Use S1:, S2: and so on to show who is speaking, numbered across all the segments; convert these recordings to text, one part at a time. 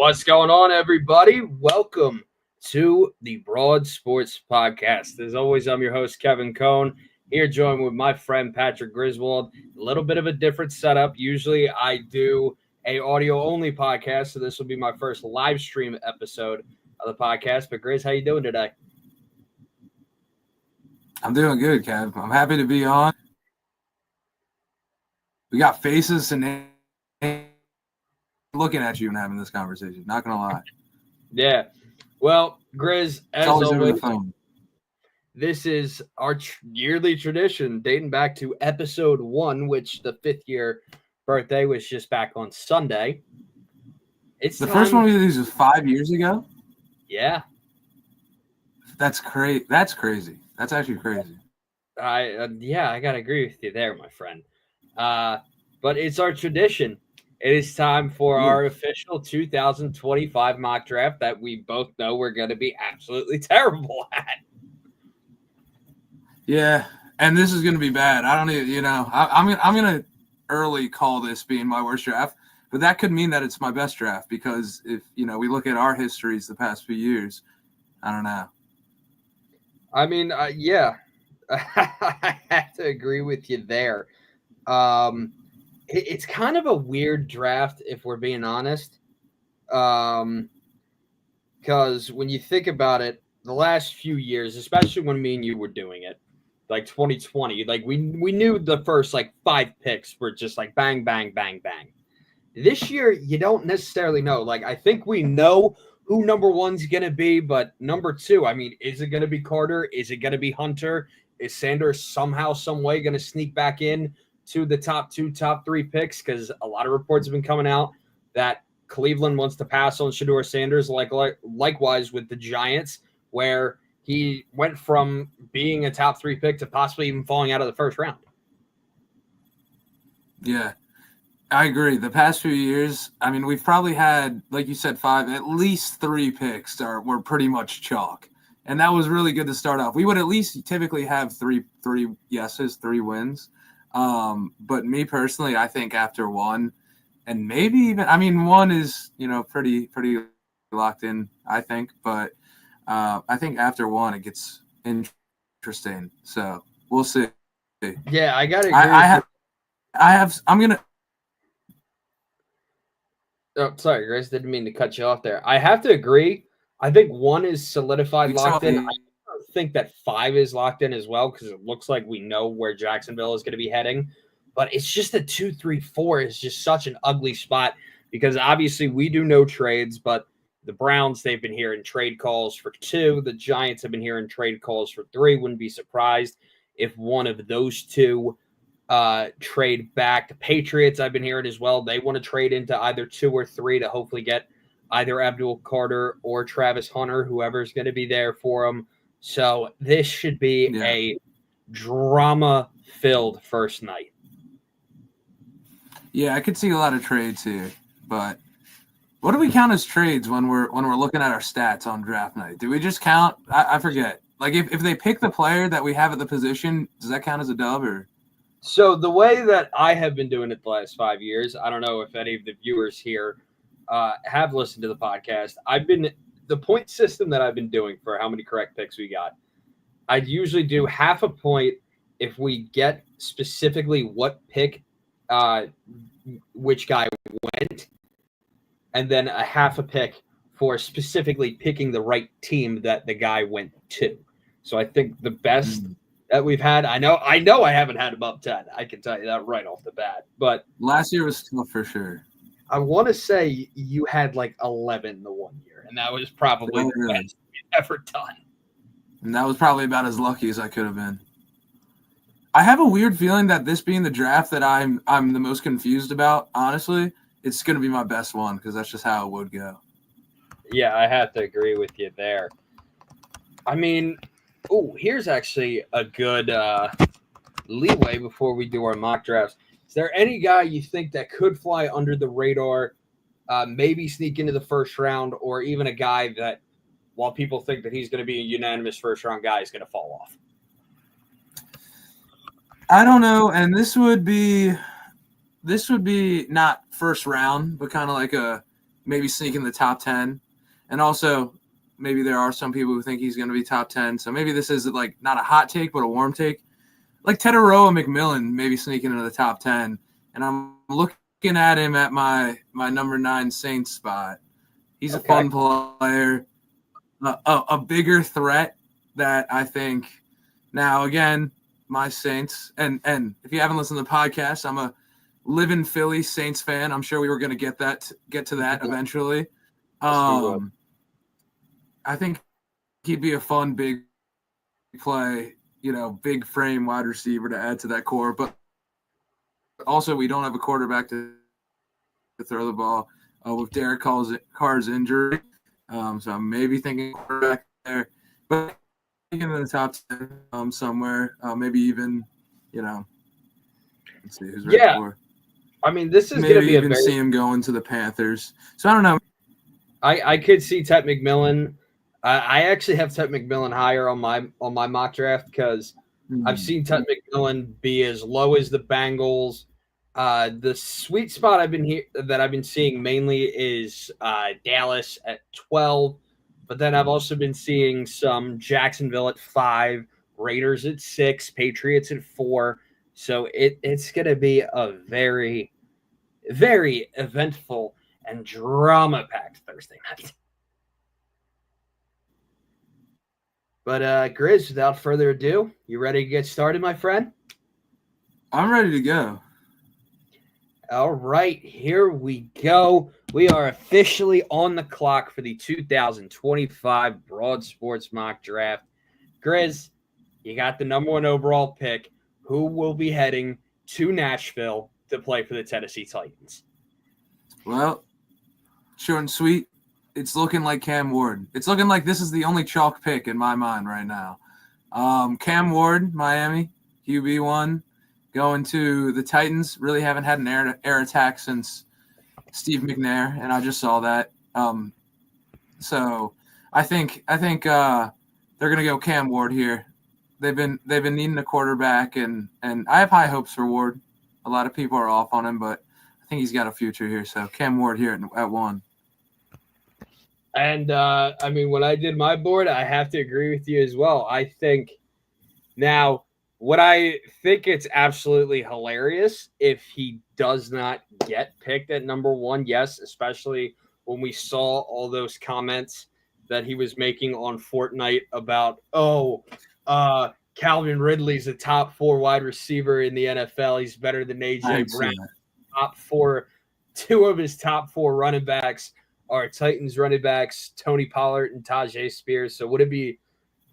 S1: What's going on, everybody? Welcome to the Broad Sports Podcast. As always, I'm your host, Kevin Cohn, here joined with my friend, Patrick Griswold. A little bit of a different setup. Usually I do a audio-only podcast, so this will be my first live stream episode of the podcast. But Grizz, how you doing today?
S2: I'm doing good, Kev. I'm happy to be on. We got faces and names looking at you and having this conversation. Not gonna lie.
S1: Yeah. Well, Grizz, as always,
S2: over the phone.
S1: This is our yearly tradition dating back to episode 1, which the 5th year birthday was just back on Sunday. It's
S2: the first one we did was 5 years ago.
S1: Yeah.
S2: That's crazy. That's crazy. That's actually crazy.
S1: I gotta agree with you there, my friend. But it's our tradition. It is time for our official 2025 mock draft that we both know we're going to be absolutely terrible at.
S2: Yeah, and this is going to be bad. I don't even, I'm going to early call this being my worst draft, but that could mean that it's my best draft because if, we look at our histories the past few years, I don't know.
S1: I mean, yeah, I have to agree with you there. It's kind of a weird draft, if we're being honest, because when you think about it, the last few years, especially when me and you were doing it, like 2020, like we knew the first 5 picks were just bang, bang, bang, bang. This year, you don't necessarily know. I think we know who number 1's going to be, but number 2, I mean, is it going to be Carter? Is it going to be Hunter? Is Sanders somehow, some way going to sneak back in to the top 2, top 3 picks? Because a lot of reports have been coming out that Cleveland wants to pass on Shedeur Sanders, likewise with the Giants, where he went from being a top 3 pick to possibly even falling out of the first round.
S2: Yeah, I agree. The past few years, I mean, we've probably had, like you said, 5, at least 3 picks were pretty much chalk. And that was really good to start off. We would at least typically have 3 yeses, 3 wins. But me personally, I think after 1, and maybe even, 1 is, pretty locked in, I think. But I think after 1, it gets interesting. So we'll see.
S1: Yeah, I gotta agree.
S2: I'm gonna.
S1: Oh, sorry, Grace, didn't mean to cut you off there. I have to agree. I think 1 is solidified, locked in. I think that 5 is locked in as well because it looks like we know where Jacksonville is going to be heading. But it's just that 2, 3, 4 is just such an ugly spot because obviously we do no trades, but the Browns, they've been hearing trade calls for 2. The Giants have been hearing trade calls for 3. Wouldn't be surprised if one of those 2 trade back. The Patriots, I've been hearing as well. They want to trade into either 2 or 3 to hopefully get either Abdul Carter or Travis Hunter, whoever's going to be there for them. So this should be a drama-filled first night.
S2: Yeah, I could see a lot of trades here, but what do we count as trades when we're looking at our stats on draft night? Do we just count? I forget. If they pick the player that we have at the position, does that count as a dub or?
S1: So the way that I have been doing it the last 5 years, I don't know if any of the viewers here have listened to the podcast. The point system that I've been doing for how many correct picks we got, I'd usually do half a point if we get specifically what pick which guy went, and then a half a pick for specifically picking the right team that the guy went to. So I think the best that we've had, I know I haven't had above 10. I can tell you that right off the bat. But
S2: last year was tough for sure.
S1: I want to say you had 11 the 1 year, and that was probably the best we've ever done.
S2: And that was probably about as lucky as I could have been. I have a weird feeling that this being the draft that I'm the most confused about, honestly, it's going to be my best one because that's just how it would go.
S1: Yeah, I have to agree with you there. I mean, here's actually a good leeway before we do our mock drafts. Is there any guy you think that could fly under the radar, maybe sneak into the first round, or even a guy that, while people think that he's going to be a unanimous first-round guy, is going to fall off?
S2: I don't know, and this would be not first round, but kind of like a maybe sneak in the top 10. And also, maybe there are some people who think he's going to be top 10. So maybe this is like not a hot take, but a warm take. Like Teteroa McMillan maybe sneaking into the top 10. And I'm looking at him at my number 9 Saints spot. He's a fun player, a bigger threat that I think now, again, my Saints. And if you haven't listened to the podcast, I'm a live in Philly Saints fan. I'm sure we were going to get to that eventually. I think he'd be a fun big play, big frame wide receiver to add to that core. But also, we don't have a quarterback to throw the ball with Derek Carr's injury. So I'm maybe thinking quarterback there, but in the top 10 somewhere, maybe even, let's see who's ready for.
S1: I mean, this is
S2: maybe
S1: going to be
S2: even see him going to the Panthers. So I don't know.
S1: I could see Tet McMillan. I actually have Tet McMillan higher on my mock draft because I've seen Tet McMillan be as low as the Bengals. The sweet spot I've been seeing mainly is Dallas at 12, but then I've also been seeing some Jacksonville at 5, Raiders at 6, Patriots at 4. So it's going to be a very, very eventful and drama-packed Thursday night. But Grizz, without further ado, you ready to get started, my friend?
S2: I'm ready to go.
S1: All right, here we go. We are officially on the clock for the 2025 Broad Sports Mock Draft. Grizz, you got the number 1 overall pick. Who will be heading to Nashville to play for the Tennessee Titans?
S2: Well, short and sweet, it's looking like Cam Ward. It's looking like this is the only chalk pick in my mind right now. Cam Ward, Miami, QB1. Going to the Titans, really haven't had an air attack since Steve McNair, and I just saw that. So I think they're gonna go Cam Ward here. They've been needing a quarterback, and I have high hopes for Ward. A lot of people are off on him, but I think he's got a future here. So Cam Ward here at 1.
S1: And I mean, when I did my board, I have to agree with you as well. I think now. What I think it's absolutely hilarious if he does not get picked at number 1, yes, especially when we saw all those comments that he was making on Fortnite about, Calvin Ridley's a top 4 wide receiver in the NFL. He's better than A.J. Brown. Top 4, 2 of his top 4 running backs are Titans running backs, Tony Pollard and Tajay Spears. So would it be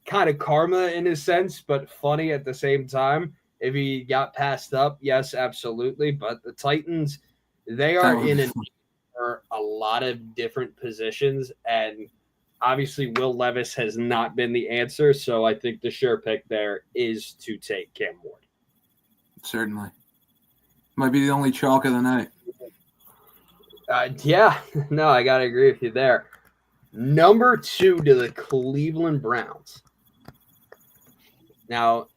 S1: kind of karma in a sense, but funny at the same time if he got passed up? Yes, absolutely. But the Titans, they are in a need for a lot of different positions, and obviously Will Levis has not been the answer, so I think the sure pick there is to take Cam Ward.
S2: Certainly. Might be the only chalk of the night.
S1: Yeah, no, I got to agree with you there. Number 2 to the Cleveland Browns. Now,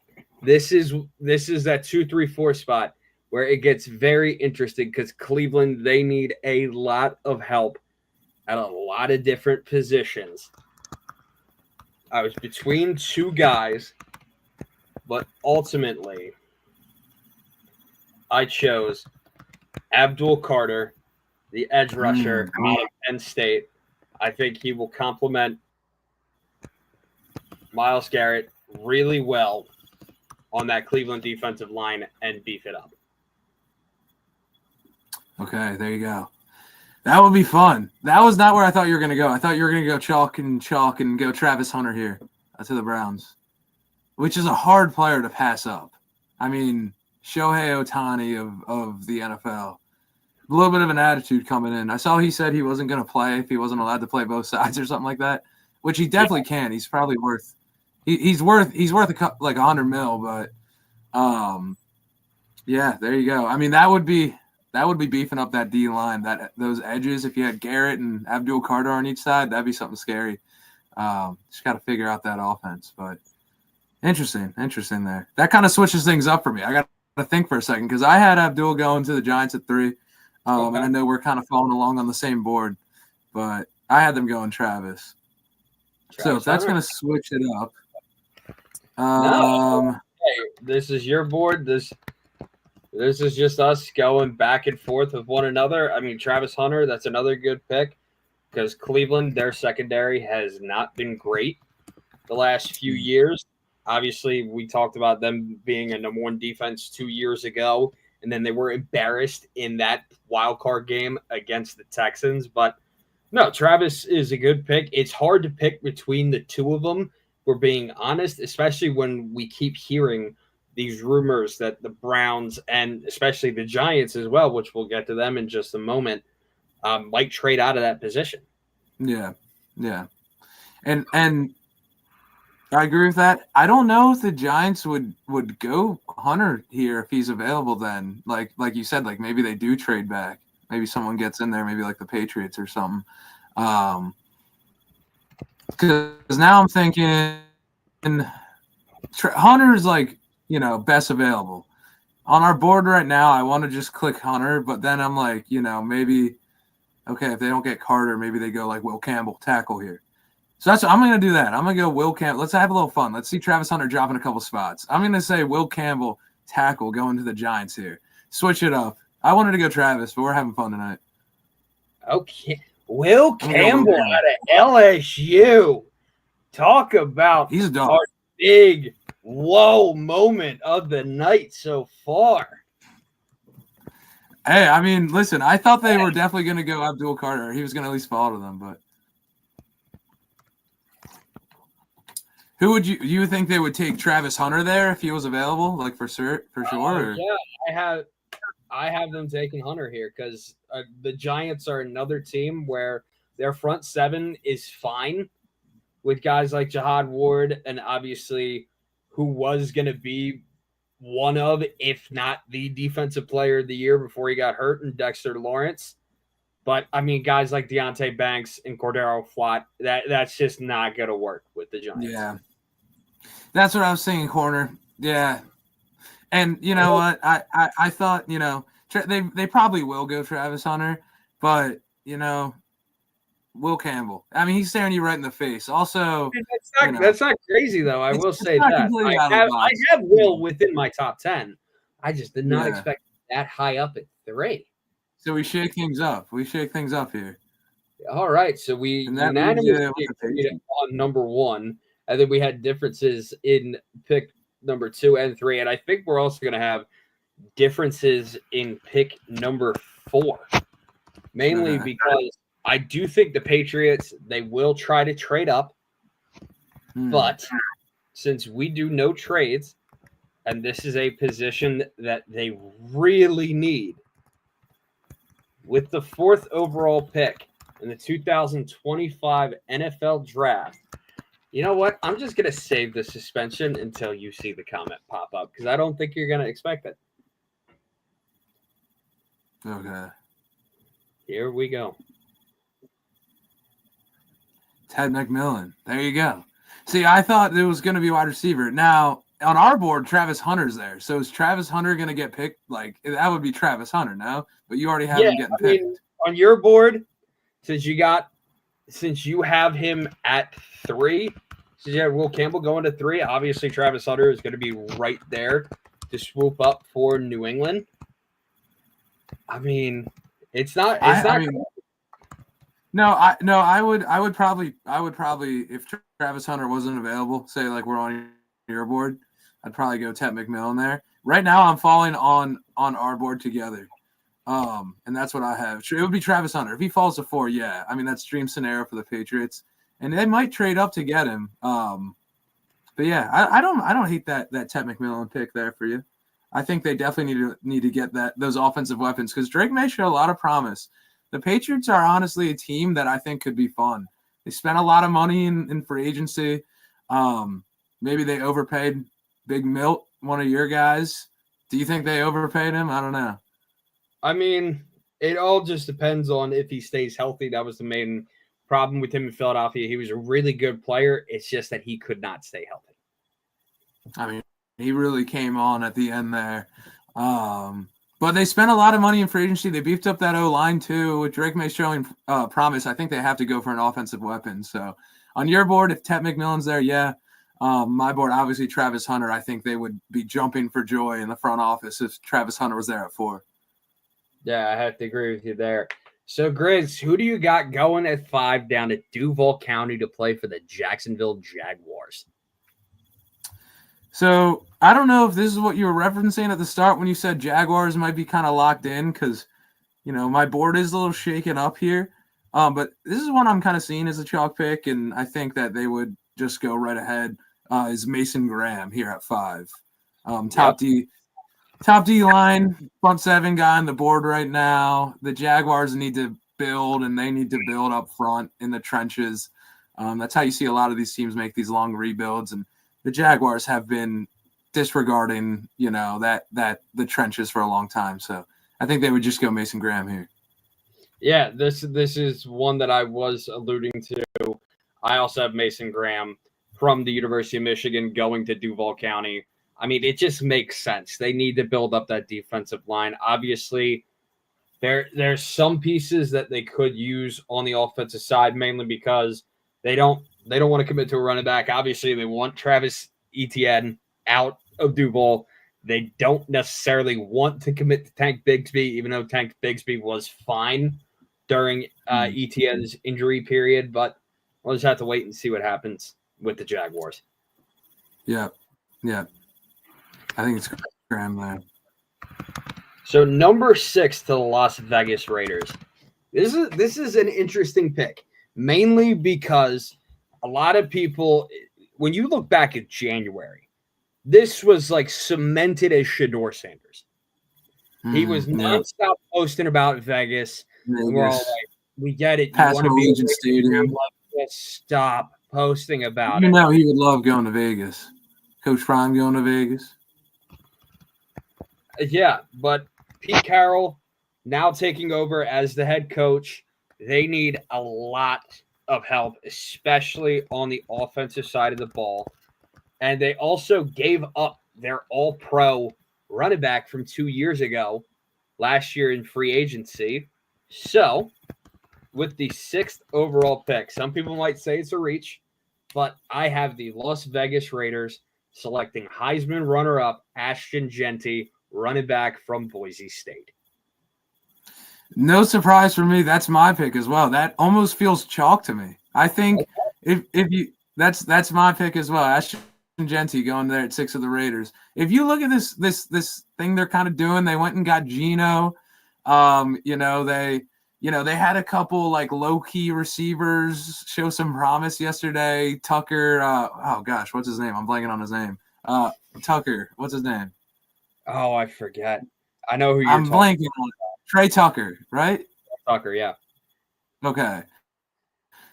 S1: this is that 2, 3, 4 spot where it gets very interesting because Cleveland, they need a lot of help at a lot of different positions. I was between 2 guys, but ultimately I chose Abdul Carter, the edge rusher out of Penn State. I think he will complement Myles Garrett really well on that Cleveland defensive line and beef it up.
S2: Okay, there you go. That would be fun. That was not where I thought you were going to go. I thought you were going to go chalk and go Travis Hunter here to the Browns, which is a hard player to pass up. I mean, Shohei Ohtani of the NFL. A little bit of an attitude coming in. I saw he said he wasn't going to play if he wasn't allowed to play both sides or something like that, which he definitely can. He's probably worth he's worth like $100 million, but yeah, there you go. I mean, that would be beefing up that D line, those edges. If you had Garrett and Abdul Carter on each side, that'd be something scary. Just got to figure out that offense, but interesting there. That kind of switches things up for me. I got to think for a second because I had Abdul going to the Giants at 3, and I know we're kind of following along on the same board. but I had them going Travis. So if that's
S1: Hunter?
S2: going to switch it up.
S1: No. Hey, this is your board. This is just us going back and forth with one another. I mean, Travis Hunter, that's another good pick because Cleveland, their secondary has not been great the last few years. Obviously, we talked about them being a number one defense 2 years ago, and then they were embarrassed in that wild card game against the Texans. But no, Travis is a good pick. It's hard to pick between the two of them, we're being honest, especially when we keep hearing these rumors that the Browns and especially the Giants as well, which we'll get to them in just a moment, might trade out of that position.
S2: Yeah. And I agree with that. I don't know if the Giants would go Hunter here if he's available then. Like you said, like maybe they do trade back. Maybe someone gets in there, maybe like the Patriots or something. Because now I'm thinking Hunter's like, best available. On our board right now, I want to just click Hunter, but then I'm like, maybe, okay, if they don't get Carter, maybe they go like Will Campbell, tackle here. So I'm going to do that. I'm going to go Will Campbell. Let's have a little fun. Let's see Travis Hunter dropping a couple spots. I'm going to say Will Campbell, tackle, going to the Giants here. Switch it up. I wanted to go Travis, but we're having fun tonight.
S1: Okay. Will Campbell out of LSU. Talk about
S2: he's a dog.
S1: Our big whoa moment of the night so far.
S2: Hey, I mean, listen, I thought they were definitely going to go Abdul Carter. He was going to at least fall to them, but who would you think they would take Travis Hunter there if he was available, like for sure?
S1: Yeah, I have them taking Hunter here because the Giants are another team where their front seven is fine with guys like Jihad Ward and obviously who was going to be one of, if not the defensive player of the year before he got hurt, and Dexter Lawrence. But, I mean, guys like Deonte Banks and Cordero Flott, that's just not going to work with the Giants.
S2: Yeah. That's what I was saying, corner. Yeah. And you know what? I thought, they probably will go Travis Hunter, but, Will Campbell. I mean, he's staring you right in the face. Also,
S1: that's not crazy, though. I will say that. I have Will within my top 10. I just did not expect that high up at 3.
S2: So we shake things up. Here.
S1: All right. So we unanimously agreed on number 1. And then we had differences in pick number 2 and 3. And I think we're also going to have differences in pick number 4. Mainly because I do think the Patriots, they will try to trade up. But since we do no trades, and this is a position that they really need, with the 4th overall pick in the 2025 NFL Draft, you know what? I'm just going to save the suspension until you see the comment pop up because I don't think you're going to expect it.
S2: Okay.
S1: Here we go.
S2: Ted McMillan. There you go. See, I thought it was going to be wide receiver. Now, on our board, Travis Hunter's there. So is Travis Hunter going to get picked? Like, that would be Travis Hunter, no? But you already have him getting picked.
S1: Mean, on your board, since you have him at 3, since you have Will Campbell going to 3, obviously Travis Hunter is going to be right there to swoop up for New England. I mean, it's not.
S2: I would probably if Travis Hunter wasn't available, say like we're on your board, I'd probably go Ted McMillan there. Right now, I'm falling on our board together, and that's what I have. It would be Travis Hunter if he falls to 4. Yeah, I mean that's dream scenario for the Patriots, and they might trade up to get him. But yeah, I don't hate that Ted McMillan pick there for you. I think they definitely need to get those offensive weapons because Drake may show a lot of promise. The Patriots are honestly a team that I think could be fun. They spent a lot of money in free agency. Maybe they overpaid Big Milt, one of your guys. Do you think they overpaid him? I don't know.
S1: I mean, it all just depends on if he stays healthy. That was the main problem with him in Philadelphia. He was a really good player. It's just that he could not stay healthy.
S2: I mean, he really came on at the end there. But they spent a lot of money in free agency. They beefed up that O-line too. With Drake May showing promise, I think they have to go for an offensive weapon. So on your board, if Ted McMillan's there, yeah. My board, obviously Travis Hunter. I think they would be jumping for joy in the front office if Travis Hunter was there at 4.
S1: Yeah, I have to agree with you there. So, Grizz, who do you got going at 5 down to Duval County to play for the Jacksonville Jaguars?
S2: So I don't know if this is what you were referencing at the start when you said Jaguars might be kind of locked in because, my board is a little shaken up here. But this is one I'm kind of seeing as a chalk pick, and I think that they would just go right ahead. Is Mason Graham here at 5. Top D line, front 7 guy on the board right now. The Jaguars need to build, and they need to build up front in the trenches. That's how you see a lot of these teams make these long rebuilds, and the Jaguars have been disregarding, that the trenches for a long time. So I think they would just go Mason Graham here.
S1: Yeah, this is one that I was alluding to. I also have Mason Graham from the University of Michigan going to Duval County. I mean, it just makes sense. They need to build up that defensive line. Obviously, there's some pieces that they could use on the offensive side, mainly because they don't want to commit to a running back. Obviously, they want Travis Etienne out of Duval. They don't necessarily want to commit to Tank Bigsby, even though Tank Bigsby was fine during Etienne's injury period. But we'll just have to wait and see what happens with the Jaguars.
S2: Yeah. I think it's Graham there.
S1: So number 6 to the Las Vegas Raiders. This is an interesting pick, mainly because a lot of people, when you look back at January, this was like cemented as Shedeur Sanders. He was nonstop posting about Vegas. And we're all like, we get it. You want to be
S2: Allegiant Stadium.
S1: Just stop posting about
S2: it.
S1: He
S2: would love going to Vegas. Coach Prime going to Vegas.
S1: Yeah, but Pete Carroll now taking over as the head coach. They need a lot of help, especially on the offensive side of the ball. And they also gave up their all-pro running back from 2 years ago, last year in free agency. So, with the 6th overall pick, some people might say it's a reach, but I have the Las Vegas Raiders selecting Heisman runner-up Ashton Jeanty, running back from Boise State.
S2: No surprise for me. That's my pick as well. That almost feels chalk to me. I think if you that's my pick as well. Ashton Jeanty going there at 6 of the Raiders. If you look at this thing they're kind of doing, they went and got Geno. They had a couple like low key receivers show some promise yesterday. Tucker, what's his name? I'm blanking on his name. Tucker, what's his name?
S1: Oh, I forget. I know who you're
S2: talking about. I'm blanking on it. Trey Tucker, right?
S1: Tucker, yeah.
S2: Okay.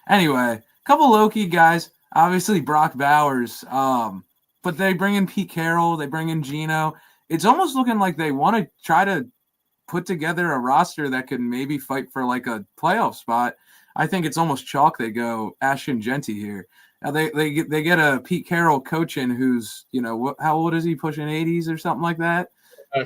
S2: Anyway, a couple low-key guys. Obviously, Brock Bowers. But they bring in Pete Carroll. They bring in Geno. It's almost looking like they want to try to put together a roster that could maybe fight for like a playoff spot. I think it's almost chalk they go Ashton Jeanty here. Now they get a Pete Carroll coaching who's, how old is he? Pushing 80s or something like that?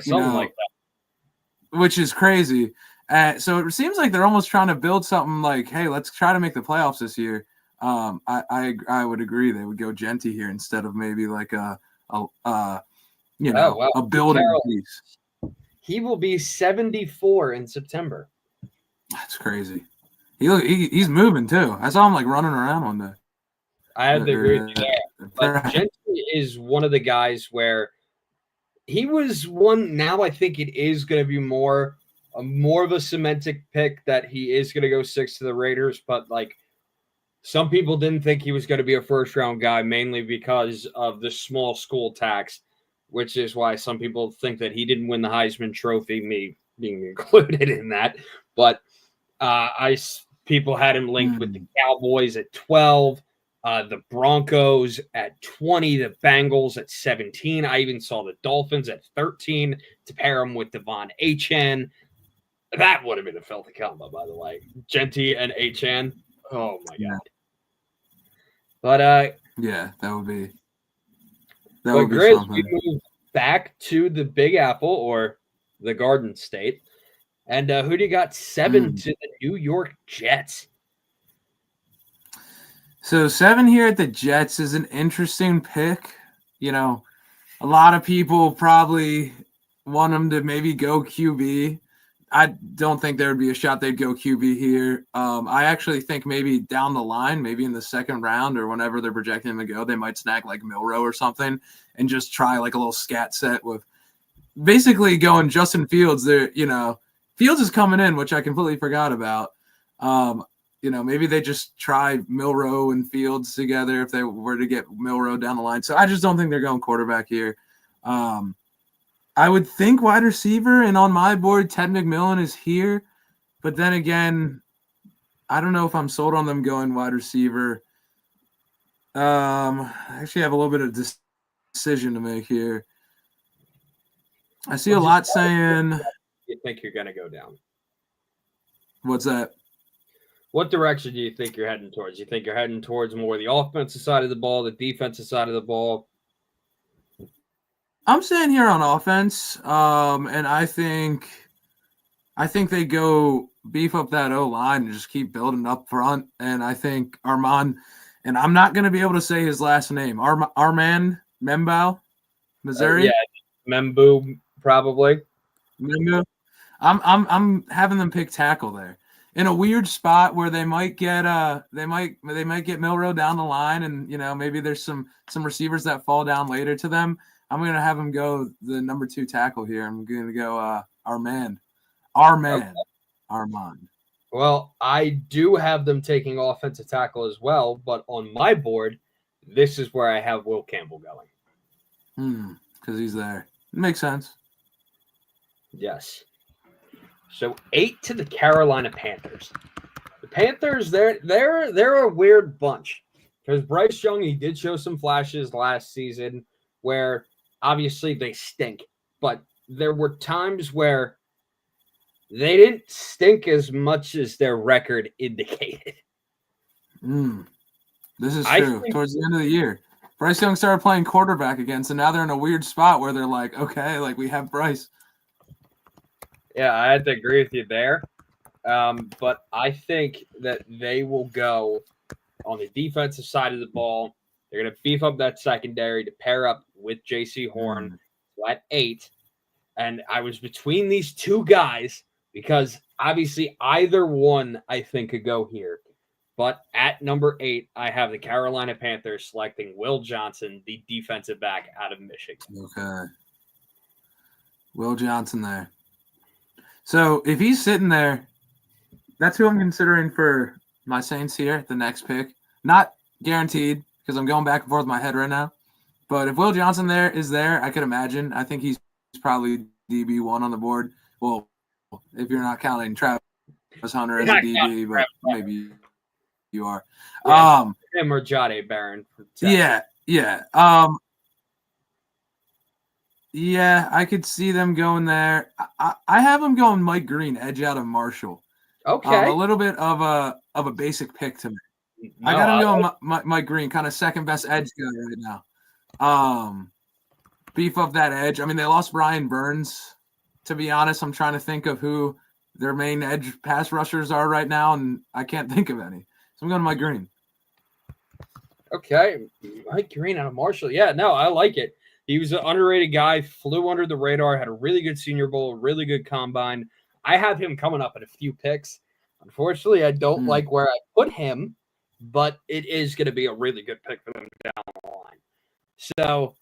S1: Something like that.
S2: Which is crazy. So it seems like they're almost trying to build something like, hey, let's try to make the playoffs this year. I would agree they would go Jeanty here instead of maybe like a building piece.
S1: He will be 74 in September.
S2: That's crazy. He's moving too. I saw him like running around one day.
S1: I have to agree with you there. But Jeanty is one of the guys where he was one. Now I think it is going to be more of a semantic pick that he is going to go 6 to the Raiders. But like some people didn't think he was going to be a first round guy, mainly because of the small school tax, which is why some people think that he didn't win the Heisman Trophy, me being included in that. But people had him linked with the Cowboys at 12. The Broncos at 20, the Bengals at 17. I even saw the Dolphins at 13 to pair him with Devon Achane. That would have been a filthy combo, by the way. Jeanty and Achane. Oh, my God. But,
S2: yeah, that would be
S1: something. We move back to the Big Apple, or the Garden State. And who do you got 7 to the New York Jets?
S2: So 7 here at the Jets is an interesting pick. You know, a lot of people probably want them to maybe go QB. I don't think there would be a shot they'd go QB here. I actually think maybe down the line, maybe in the second round or whenever they're projecting them to go, they might snag like Milrow or something and just try like a little scat set with basically going Justin Fields. There, Fields is coming in, which I completely forgot about. Maybe they just try Milrow and Fields together if they were to get Milrow down the line. So I just don't think they're going quarterback here. I would think wide receiver, and on my board, Ted McMillan is here. But then again, I don't know if I'm sold on them going wide receiver. I actually have a little bit of decision to make here. I see a lot saying –
S1: You think you're going to go down?
S2: What's that?
S1: What direction do you think you're heading towards? You think you're heading towards more the offensive side of the ball, the defensive side of the ball?
S2: I'm saying here on offense, and I think they go beef up that O-line and just keep building up front. And I think Armand, and I'm not going to be able to say his last name, Armand Membao, Missouri.
S1: Membu probably.
S2: Membu. I'm having them pick tackle there in a weird spot where they might get they might get Milrow down the line, and maybe there's some receivers that fall down later to them. I'm going to have him go the number 2 tackle here. I'm going to go Armand.
S1: Okay.
S2: Armand.
S1: Well, I do have them taking offensive tackle as well, but on my board, this is where I have Will Campbell going.
S2: Because he's there. It makes sense.
S1: Yes. So 8 to the Carolina Panthers. The Panthers, they're a weird bunch. Because Bryce Young, he did show some flashes last season where obviously they stink. But there were times where they didn't stink as much as their record indicated.
S2: This is true. Towards the end of the year, Bryce Young started playing quarterback again, so now they're in a weird spot where they're like, okay, like we have Bryce.
S1: Yeah, I had to agree with you there. But I think that they will go on the defensive side of the ball. They're going to beef up that secondary to pair up with J.C. Horn at 8. And I was between these two guys because obviously either one I think could go here. But at number 8, I have the Carolina Panthers selecting Will Johnson, the defensive back out of Michigan.
S2: Okay. Will Johnson there. So if he's sitting there, that's who I'm considering for my Saints here, the next pick. Not guaranteed because I'm going back and forth with my head right now. But if Will Johnson is there, I could imagine. I think he's probably DB1 on the board. Well, if you're not counting Travis Hunter as a DB, but maybe you are.
S1: Yeah, him or Jade Barron.
S2: Yeah. Yeah, I could see them going there. I have them going Mike Green, edge out of Marshall.
S1: Okay.
S2: A little bit of a basic pick to me. No, I got him going Mike Green, kind of second best edge guy right now. Beef up that edge. I mean, they lost Brian Burns. To be honest, I'm trying to think of who their main edge pass rushers are right now, and I can't think of any. So I'm going Mike Green.
S1: Okay. Mike Green out of Marshall. Yeah, no, I like it. He was an underrated guy, flew under the radar, had a really good Senior Bowl, really good combine. I have him coming up in a few picks. Unfortunately, I don't like where I put him, but it is going to be a really good pick for them down the line. So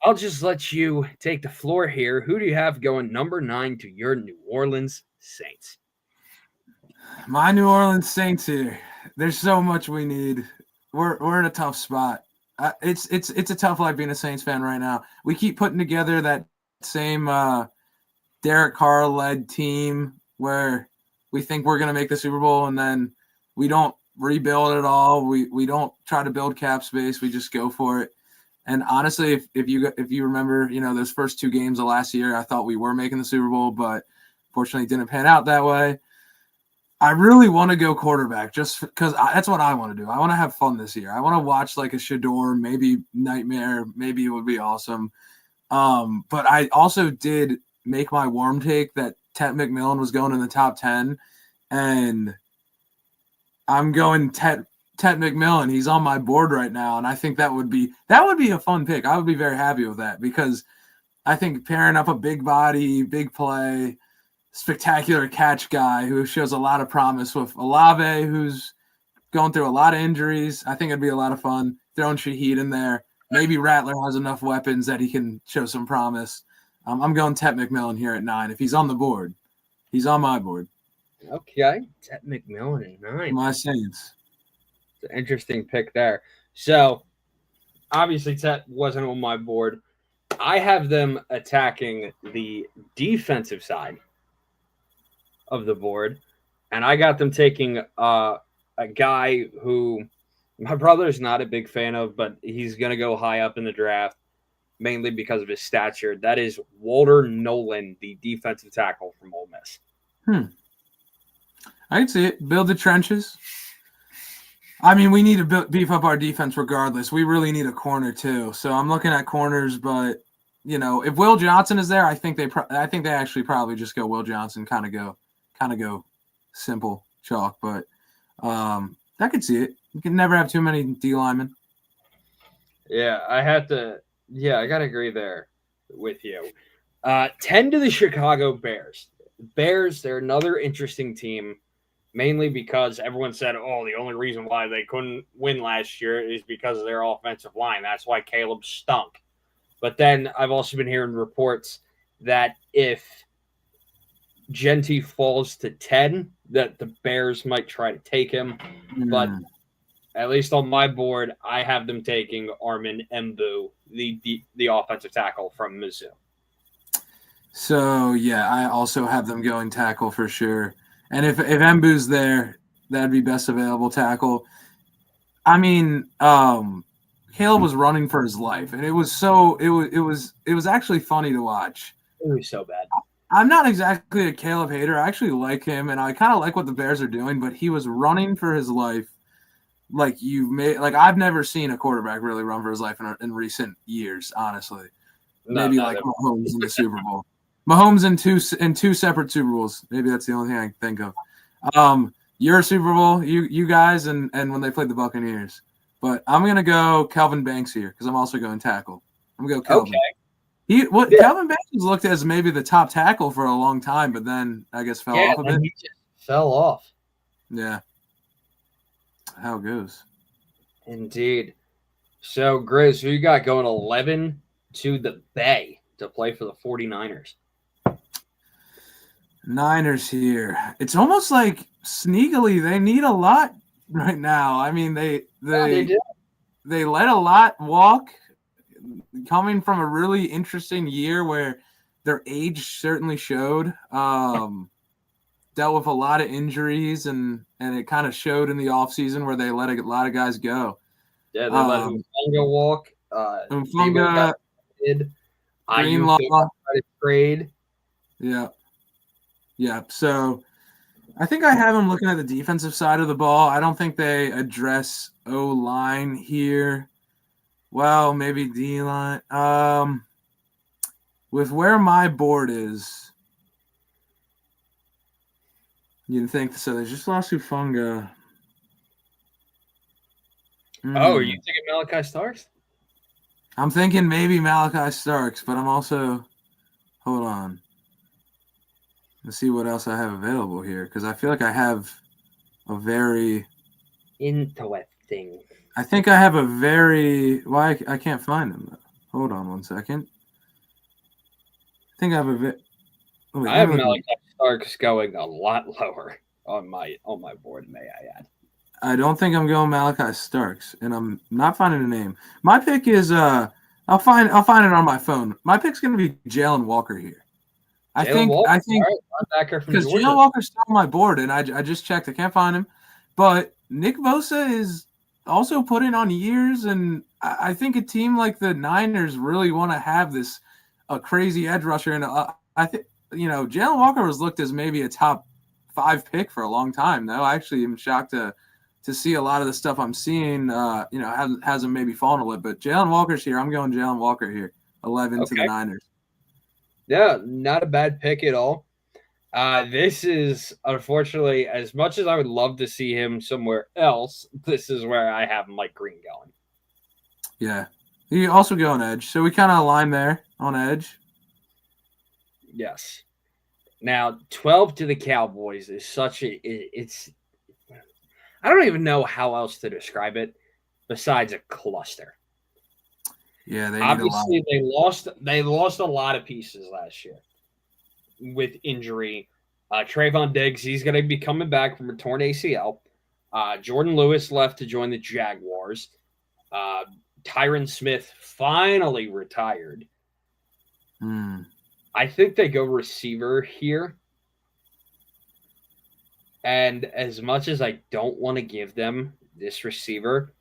S1: I'll just let you take the floor here. Who do you have going number 9 to your New Orleans Saints?
S2: My New Orleans Saints here. There's so much we need. We're in a tough spot. It's a tough life being a Saints fan right now. We keep putting together that same Derek Carr-led team where we think we're going to make the Super Bowl, and then we don't rebuild at all. We don't try to build cap space. We just go for it. And honestly, if you remember, those first 2 games of last year, I thought we were making the Super Bowl, but fortunately it didn't pan out that way. I really want to go quarterback just because that's what I want to do. I want to have fun this year. I want to watch like a Shador, maybe Nightmare. Maybe it would be awesome. But I also did make my warm take that Tet McMillan was going in the top 10, and I'm going Tet McMillan. He's on my board right now, and I think that would be a fun pick. I would be very happy with that because I think pairing up a big body, big play, spectacular catch guy who shows a lot of promise with Olave, who's going through a lot of injuries. I think it'd be a lot of fun throwing Shaheed in there. Maybe Rattler has enough weapons that he can show some promise. I'm going Tet McMillan here at 9. If he's on the board, he's on my board.
S1: Okay, Tet McMillan at 9.
S2: My Saints.
S1: It's an interesting pick there. So, obviously, Tet wasn't on my board. I have them attacking the defensive side of the board, and I got them taking a guy who my brother's not a big fan of, but he's going to go high up in the draft, mainly because of his stature. That is Walter Nolan, the defensive tackle from Ole Miss.
S2: I can see it. Build the trenches. I mean, we need to beef up our defense regardless. We really need a corner too. So I'm looking at corners, but if Will Johnson is there, I think they actually probably just go Will Johnson, kind of go simple chalk. But I could see it. You can never have too many D linemen.
S1: Yeah, I got to agree there with you. 10 to the Chicago Bears. Bears, they're another interesting team, mainly because everyone said, the only reason why they couldn't win last year is because of their offensive line. That's why Caleb stunk. But then I've also been hearing reports that if Genty falls to 10, that the Bears might try to take him. But at least on my board, I have them taking Armin Embu, the offensive tackle from Mizzou.
S2: So, yeah, I also have them going tackle for sure. And if Embu's there, that'd be best available tackle. I mean, Caleb was running for his life, and it was actually funny to watch.
S1: It was so bad.
S2: I'm not exactly a Caleb hater. I actually like him, and I kind of like what the Bears are doing, but he was running for his life. I've never seen a quarterback really run for his life in recent years, honestly. Maybe Mahomes in the Super Bowl. Mahomes in two separate Super Bowls. Maybe that's the only thing I can think of. Your Super Bowl, you guys, and when they played the Buccaneers. But I'm gonna go Kelvin Banks here because I'm also going tackle. I'm gonna go Kelvin. Okay. Kelvin Banks was looked as maybe the top tackle for a long time, but then I guess fell off a bit.
S1: He just fell off.
S2: Yeah. How it goes.
S1: Indeed. So, Grizz, who you got going 11 to the Bay to play for the 49ers?
S2: Niners here. It's almost like sneakily they need a lot right now. I mean, they let a lot walk, coming from a really interesting year where their age certainly showed. Dealt with a lot of injuries, and it kind of showed in the offseason where they let a lot of guys go.
S1: Yeah, they let Mfunga walk.
S2: Mfunga,
S1: Greenlaw trade.
S2: Yeah. Yeah. So I think I have them looking at the defensive side of the ball. I don't think they address O-line here. Well, maybe D-line. With where my board is, you'd think so. They just lost Mfunga.
S1: Oh, are you thinking Malachi Starks?
S2: I'm thinking maybe Malachi Starks, but I'm also – hold on. Let's see what else I have available here because I feel like I have a very –
S1: interesting.
S2: I think I have a very – why I can't find them. Hold on one second. I think I have a –
S1: I have Malachi Starks going a lot lower on my board, may I add.
S2: I don't think I'm going Malachi Starks, and I'm not finding a name. My pick is I'll find it on my phone. My pick's going to be Jalen Walker here. I think because Jalen Walker's still on my board, and I just checked. I can't find him, but Nick Bosa is also putting on years, and I think a team like the Niners really want to have a crazy edge rusher, and I think Jalen Walker was looked as maybe a top 5 pick for a long time. Though I actually am shocked to see a lot of the stuff I'm seeing, hasn't maybe fallen a little bit. Jalen Walker's here. I'm going Jalen Walker here, 11 to the Niners.
S1: Yeah, not a bad pick at all. This is unfortunately, as much as I would love to see him somewhere else, this is where I have Mike Green going.
S2: Yeah. You also go on edge. So we kind of align there on edge.
S1: Yes. Now, 12 to the Cowboys is such a it's I don't even know how else to describe it besides a cluster.
S2: Yeah, they need a lot.
S1: Obviously, they lost a lot of pieces last year with injury. Trayvon Diggs, he's going to be coming back from a torn ACL. Jordan Lewis left to join the Jaguars. Uh, Tyron Smith finally retired. I think they go receiver here. And as much as I don't want to give them this receiver,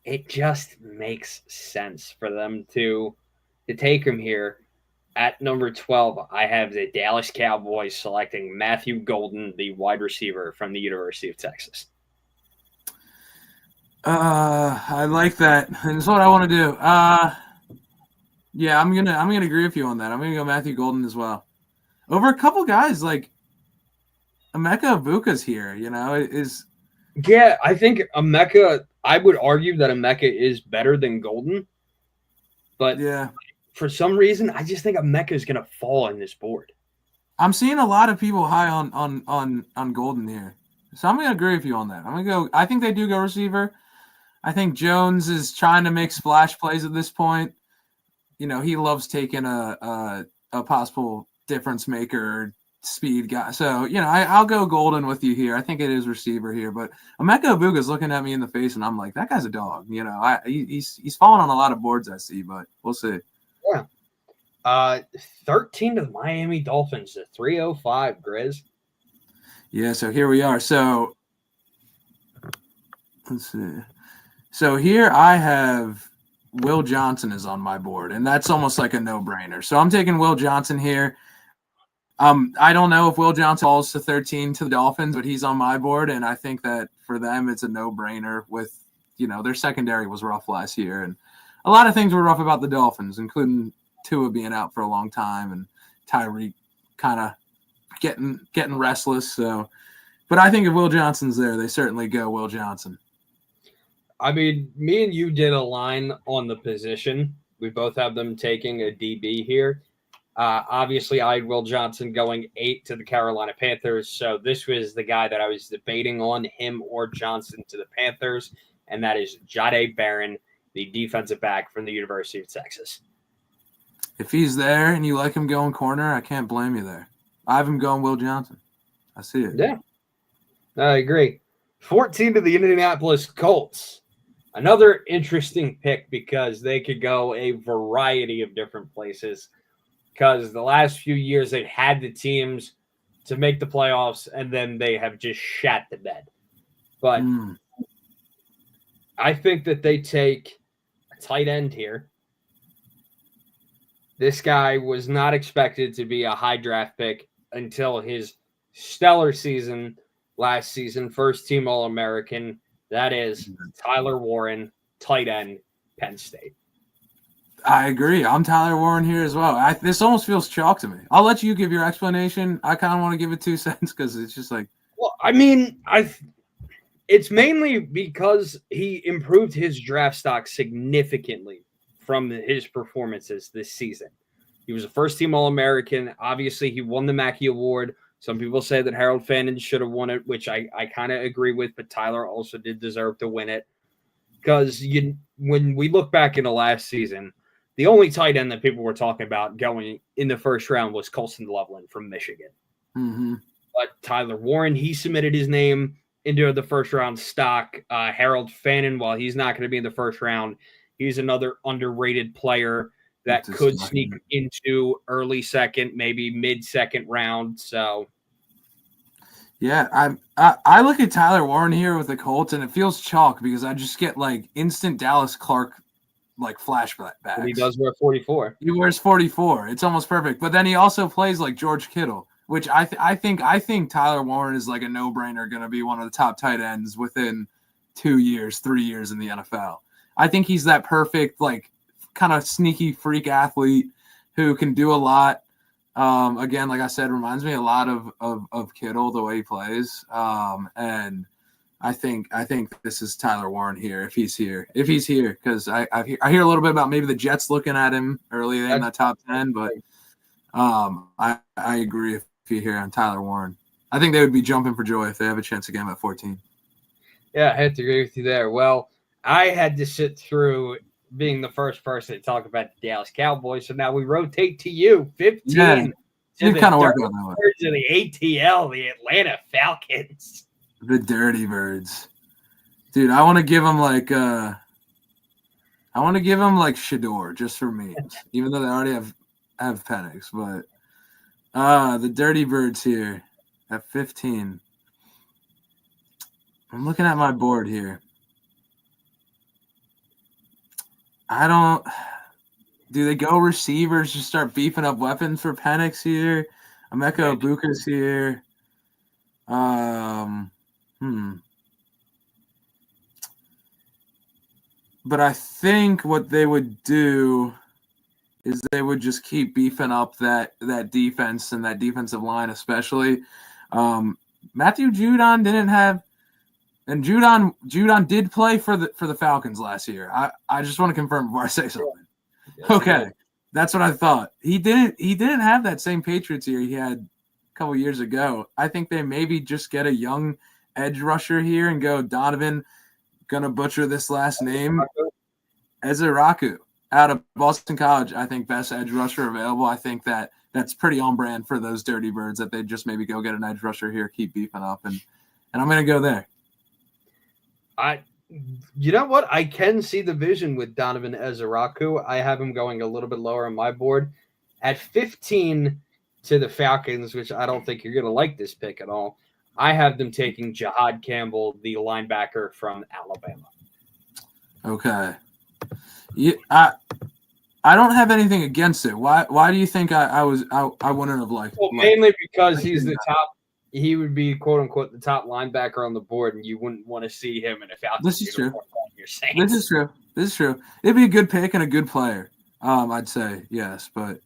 S1: it just makes sense for them to take him here. At number 12, I have the Dallas Cowboys selecting Matthew Golden, the wide receiver from the University of Texas.
S2: I like that. And it's what I want to do. Yeah, I'm gonna agree with you on that. I'm gonna go Matthew Golden as well. Over a couple guys like Emeka Ibuka's here, is
S1: Yeah, I think Emeka, I would argue that Emeka is better than Golden. But
S2: yeah.
S1: For some reason, I just think Emeka is going to fall on this board.
S2: I'm seeing a lot of people high on Golden here. So I'm gonna agree with you on that. I'm gonna go. I think they do go receiver. I think Jones is trying to make splash plays at this point. He loves taking a possible difference maker speed guy. So, I'll go Golden with you here. I think it is receiver here, but Emeka Ibuka is looking at me in the face, and I'm like, that guy's a dog. He's falling on a lot of boards I see, but we'll see.
S1: Yeah. 13 to the Miami Dolphins, the 305, Grizz.
S2: Yeah, so here we are. So let's see. So here I have Will Johnson is on my board, and that's almost like a no-brainer. So I'm taking Will Johnson here. I don't know if Will Johnson falls to 13 to the Dolphins, but he's on my board, and I think that for them it's a no-brainer with, their secondary was rough last year, and a lot of things were rough about the Dolphins, including Tua being out for a long time and Tyreek kind of getting restless. So, but I think if Will Johnson's there, they certainly go Will Johnson.
S1: I mean, me and you did a line on the position. We both have them taking a DB here. Obviously, I had Will Johnson going 8 to the Carolina Panthers. So this was the guy that I was debating on, him or Johnson to the Panthers, and that is Jahdae Barron, the defensive back from the University of Texas.
S2: If he's there and you like him going corner, I can't blame you there. I have him going Will Johnson. I see it.
S1: Yeah, I agree. 14 to the Indianapolis Colts. Another interesting pick because they could go a variety of different places. Because the last few years they've had the teams to make the playoffs and then they have just shat the bed. But I think that they take a tight end here. This guy was not expected to be a high draft pick until his stellar season last season, first team All-American. That is Tyler Warren, tight end, Penn State.
S2: I agree. I'm Tyler Warren here as well. This almost feels chalk to me. I'll let you give your explanation. I kind of want to give it 2 cents because it's just like.
S1: Well, I mean, it's mainly because he improved his draft stock significantly from his performances this season. He was a first-team All-American. Obviously, he won the Mackey Award. Some people say that Harold Fannin should have won it, which I kind of agree with, but Tyler also did deserve to win it. Because when we look back into last season, the only tight end that people were talking about going in the first round was Colston Loveland from Michigan.
S2: Mm-hmm.
S1: But Tyler Warren, he submitted his name into the first-round stock. Harold Fannin, while he's not going to be in the first round, he's another underrated player that could sneak into early second, maybe mid-second round. So,
S2: yeah, I look at Tyler Warren here with the Colts, and it feels chalk because I just get like instant Dallas Clark like flashbacks.
S1: He does wear 44.
S2: He wears 44. It's almost perfect. But then he also plays like George Kittle, which I think Tyler Warren is like a no-brainer, going to be one of the top tight ends within 2 years, 3 years in the NFL. I think he's that perfect like kind of sneaky freak athlete who can do a lot. Again, like I said, reminds me a lot of Kittle, the way he plays. And I think this is Tyler Warren here if he's here, because I hear a little bit about maybe the Jets looking at him early in the top 10, but I agree if you hear on Tyler Warren. I think they would be jumping for joy if they have a chance again at 14.
S1: Yeah, I have to agree with you there. Well, I had to sit through being the first person to talk about the Dallas Cowboys, so now we rotate to you. 15.
S2: Yeah, you kind of work on that one.
S1: To the ATL, the Atlanta Falcons.
S2: The Dirty Birds. Dude, I want to give them like Shador just for memes, even though they already have Penix, but the Dirty Birds here at 15. I'm looking at my board here. Do they go receivers, just start beefing up weapons for Penix here? Emeka Ibuka's here. But I think what they would do is they would just keep beefing up that defense and that defensive line, especially. Matthew Judon didn't have, and Judon did play for the Falcons last year. I just want to confirm before I say something. Yes, okay, that's what I thought. He didn't have that same Patriots year he had a couple years ago. I think they maybe just get a young edge rusher here and go Donovan. Gonna butcher this last name, Ezeraku, out of Boston College. I think best edge rusher available. I think that's pretty on brand for those Dirty Birds that they just maybe go get an edge rusher here, keep beefing up, and I'm gonna go there.
S1: You know what? I can see the vision with Donovan Ezeraku. I have him going a little bit lower on my board at 15 to the Falcons, which I don't think you're gonna like this pick at all. I have them taking Jahad Campbell, the linebacker from Alabama.
S2: Okay. Yeah, I don't have anything against it. Why do you think I wouldn't have liked?
S1: Well, mainly because he's the top. He would be quote unquote the top linebacker on the board, and you wouldn't want to see him in a Falcons.
S2: This is true. This is true. It'd be a good pick and a good player. I'd say yes, but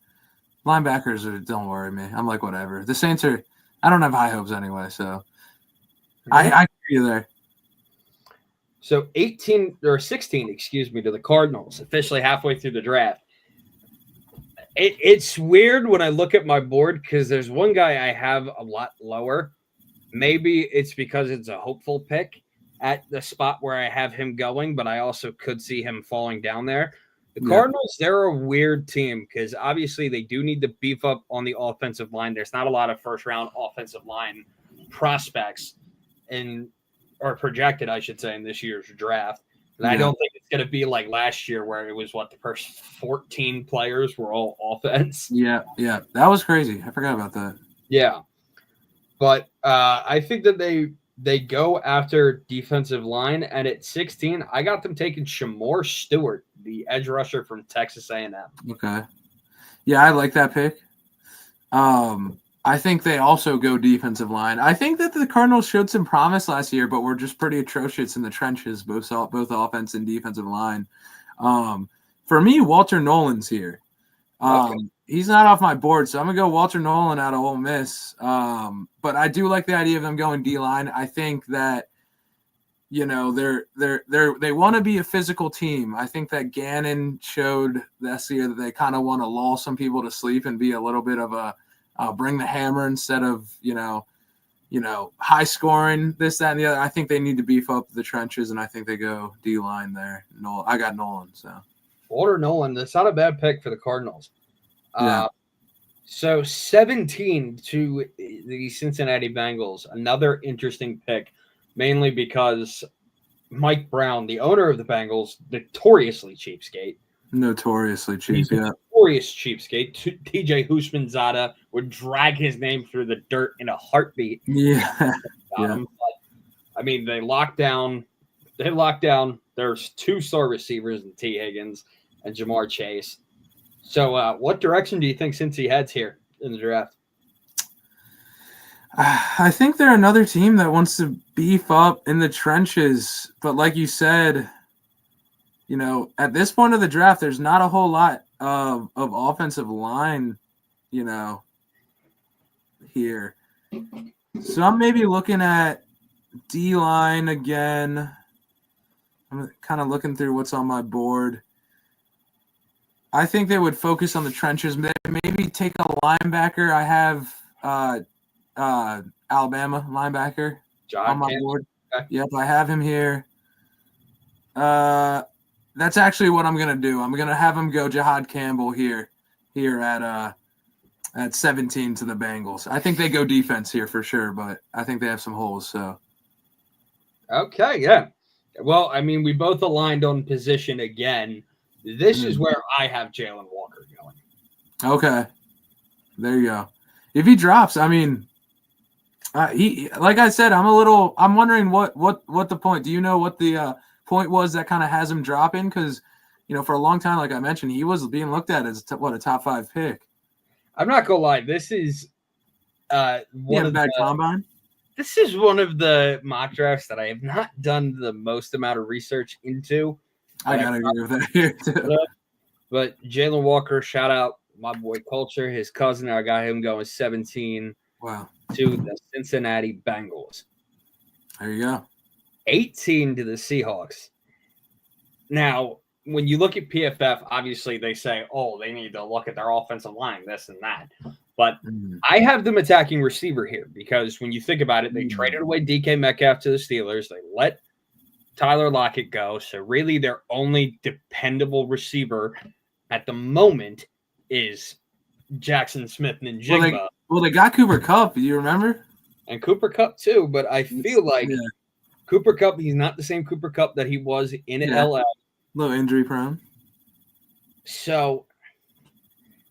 S2: linebackers don't worry me. I'm like whatever. The Saints are. I don't have high hopes anyway, so I hear you there.
S1: So 16, to the Cardinals, officially halfway through the draft. It's weird when I look at my board because there's one guy I have a lot lower. Maybe it's because it's a hopeful pick at the spot where I have him going, but I also could see him falling down there. The Cardinals, they're a weird team because obviously they do need to beef up on the offensive line. There's not a lot of first-round offensive line prospects or projected, I should say, in this year's draft. And I don't think it's going to be like last year where it was the first 14 players were all offense.
S2: Yeah. That was crazy. I forgot about that.
S1: Yeah. But I think that they go after defensive line, and at 16, I got them taking Shamor Stewart, the edge rusher from Texas A&M.
S2: Okay. Yeah, I like that pick. I think they also go defensive line. I think that the Cardinals showed some promise last year, but were just pretty atrocious in the trenches, both offense and defensive line. For me, Walter Nolan's here. He's not off my board, so I'm gonna go Walter Nolan out of Ole Miss. But I do like the idea of them going D-line. I think that they want to be a physical team. I think that Gannon showed this year that they kind of want to lull some people to sleep and be a little bit of a bring the hammer instead of high scoring, this, that, and the other. I think they need to beef up the trenches, and I think they go D-line there. I got Nolan. So
S1: Walter Nolan, that's not a bad pick for the Cardinals.
S2: Yeah.
S1: So 17 to the Cincinnati Bengals, another interesting pick, mainly because Mike Brown, the owner of the Bengals, notoriously cheapskate.
S2: Notorious
S1: cheapskate. TJ Houshmandzadeh would drag his name through the dirt in a heartbeat.
S2: Yeah.
S1: But, I mean, they locked down. There's 2 star receivers in T. Higgins and Jamar Chase. So what direction do you think Cincy heads here in the draft?
S2: I think they're another team that wants to beef up in the trenches. But like you said, at this point of the draft, there's not a whole lot of offensive line, here. So I'm maybe looking at D-line again. I'm kind of looking through what's on my board. I think they would focus on the trenches. Maybe take a linebacker. I have Alabama linebacker on my board. Okay. Yep, I have him here. That's actually what I'm gonna do. I'm gonna have him go Jihad Campbell here at 17 to the Bengals. I think they go defense here for sure, but I think they have some holes. So,
S1: okay, yeah. Well, I mean, we both aligned on position again. This is where I have Jalen Walker going.
S2: Okay, there you go. If he drops, I mean, he like I said, I'm wondering what the point. Do you know what the point was that kind of has him dropping? Because for a long time, like I mentioned, he was being looked at as a top 5 pick.
S1: I'm not gonna lie. This is one of the
S2: combine.
S1: This is one of the mock drafts that I have not done the most amount of research into.
S2: I gotta agree with that here too.
S1: But Jalen Walker, shout out my boy Culture, his cousin. I got him going 17.
S2: Wow.
S1: To the Cincinnati Bengals.
S2: There you go.
S1: 18 to the Seahawks. Now, when you look at PFF, obviously they say, oh, they need to look at their offensive line, this and that. But I have them attacking receiver here because when you think about it, they traded away DK Metcalf to the Steelers. They let Tyler Lockett go. So really their only dependable receiver at the moment is Jackson Smith-Njigba.
S2: Well, they got Cooper Kupp. Do you remember?
S1: And Cooper Kupp too, but I feel like Cooper Kupp, he's not the same Cooper Kupp that he was in LA.
S2: A little injury prone.
S1: So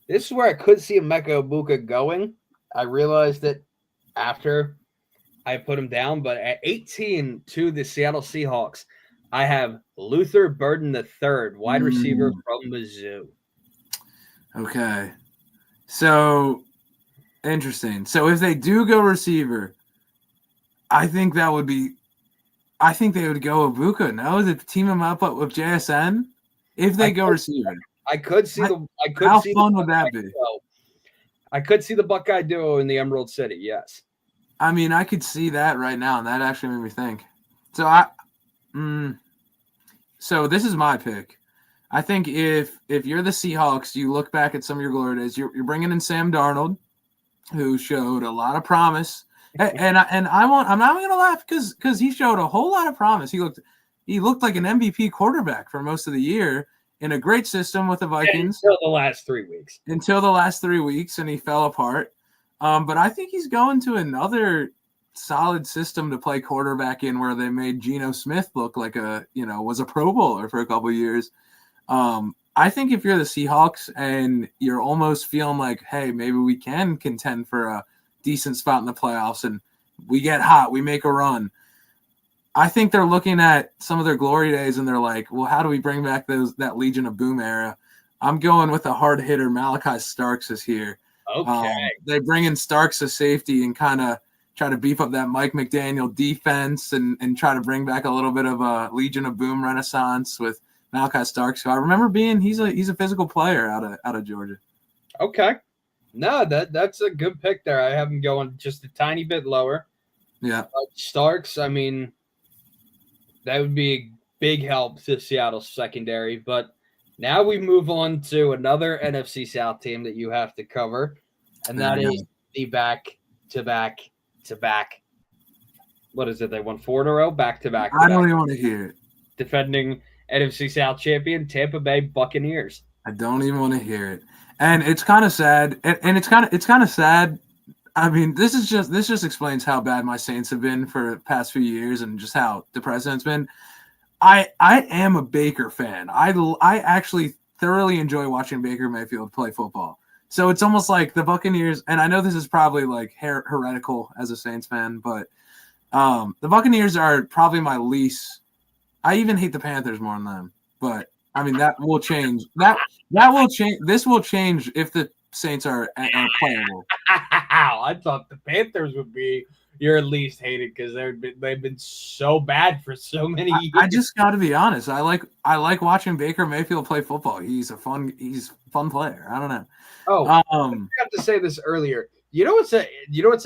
S1: this is where I could see Emeka Egbuka going. I realized it after I put him down, but at 18 to the Seattle Seahawks, I have Luther Burden III, wide receiver from Mizzou.
S2: Okay. So interesting. So if they do go receiver, I think they would go Egbuka. No, to team him up with JSN. If they go receiver,
S1: I could see
S2: how fun would that be?
S1: I could see the Buckeye duo in the Emerald City. Yes.
S2: I mean, I could see that right now, and that actually made me think. So so this is my pick. I think if you're the Seahawks, you look back at some of your glory days. You're bringing in Sam Darnold, who showed a lot of promise, and I'm not going to laugh because he showed a whole lot of promise. He looked like an MVP quarterback for most of the year in a great system with the Vikings
S1: until the last 3 weeks.
S2: And he fell apart. But I think he's going to another solid system to play quarterback in, where they made Geno Smith look like was a Pro Bowler for a couple of years. I think if you're the Seahawks and you're almost feeling like, hey, maybe we can contend for a decent spot in the playoffs and we get hot, we make a run. I think they're looking at some of their glory days and they're like, well, how do we bring back that Legion of Boom era? I'm going with a hard hitter. Malachi Starks is here.
S1: Okay.
S2: They bring in Starks as safety and kind of try to beef up that Mike McDaniel defense and try to bring back a little bit of a Legion of Boom renaissance with Malachi Starks. So I remember he's a physical player out of Georgia.
S1: Okay. No, that's a good pick there. I have him going just a tiny bit lower.
S2: Yeah.
S1: Starks, I mean, that would be a big help to Seattle's secondary. But now we move on to another NFC South team that you have to cover, and that is the back-to-back. What is it? They won 4 in a row, back-to-back.
S2: I don't even want to hear it.
S1: Defending NFC South champion, Tampa Bay Buccaneers.
S2: I don't even want to hear it. And it's kind of sad. And it's kind of sad. I mean, this just explains how bad my Saints have been for the past few years and just how depressing it's been. I am a Baker fan. I actually thoroughly enjoy watching Baker Mayfield play football. So it's almost like the Buccaneers, and I know this is probably like heretical as a Saints fan, but the Buccaneers are probably my least. I even hate the Panthers more than them, but I mean that will change. That will change. This will change if the Saints are playable.
S1: I thought the Panthers would be your least hated because they've been so bad for so many years.
S2: I just got to be honest. I like watching Baker Mayfield play football. He's a fun player. I don't know.
S1: I have to say this earlier. what's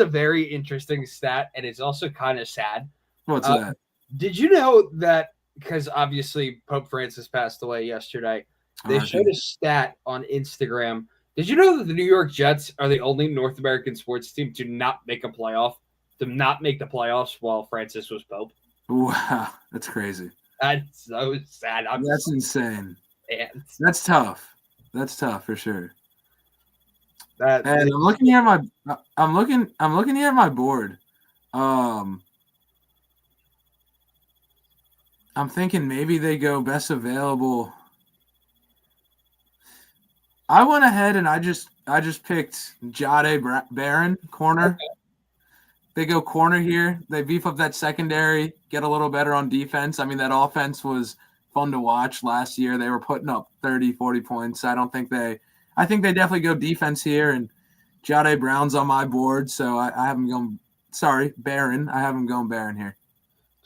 S1: a very interesting stat, and it's also kind of sad.
S2: What's that?
S1: Did you know that because obviously Pope Francis passed away yesterday, they showed a stat on Instagram. Did you know that the New York Jets are the only North American sports team to not make the playoffs while Francis was Pope?
S2: Wow, that's crazy.
S1: That's so sad.
S2: That's insane.
S1: Man.
S2: That's tough. That's tough for sure.
S1: And
S2: I'm looking here at my board. I'm thinking maybe they go best available. I went ahead and I just picked Jade Barron corner. Okay. They go corner here. They beef up that secondary, get a little better on defense. I mean, that offense was fun to watch last year. They were putting up 30, 40 points. I think they definitely go defense here, and Jade Brown's on my board, so I have him going – sorry, Barron. I have him going Barron here.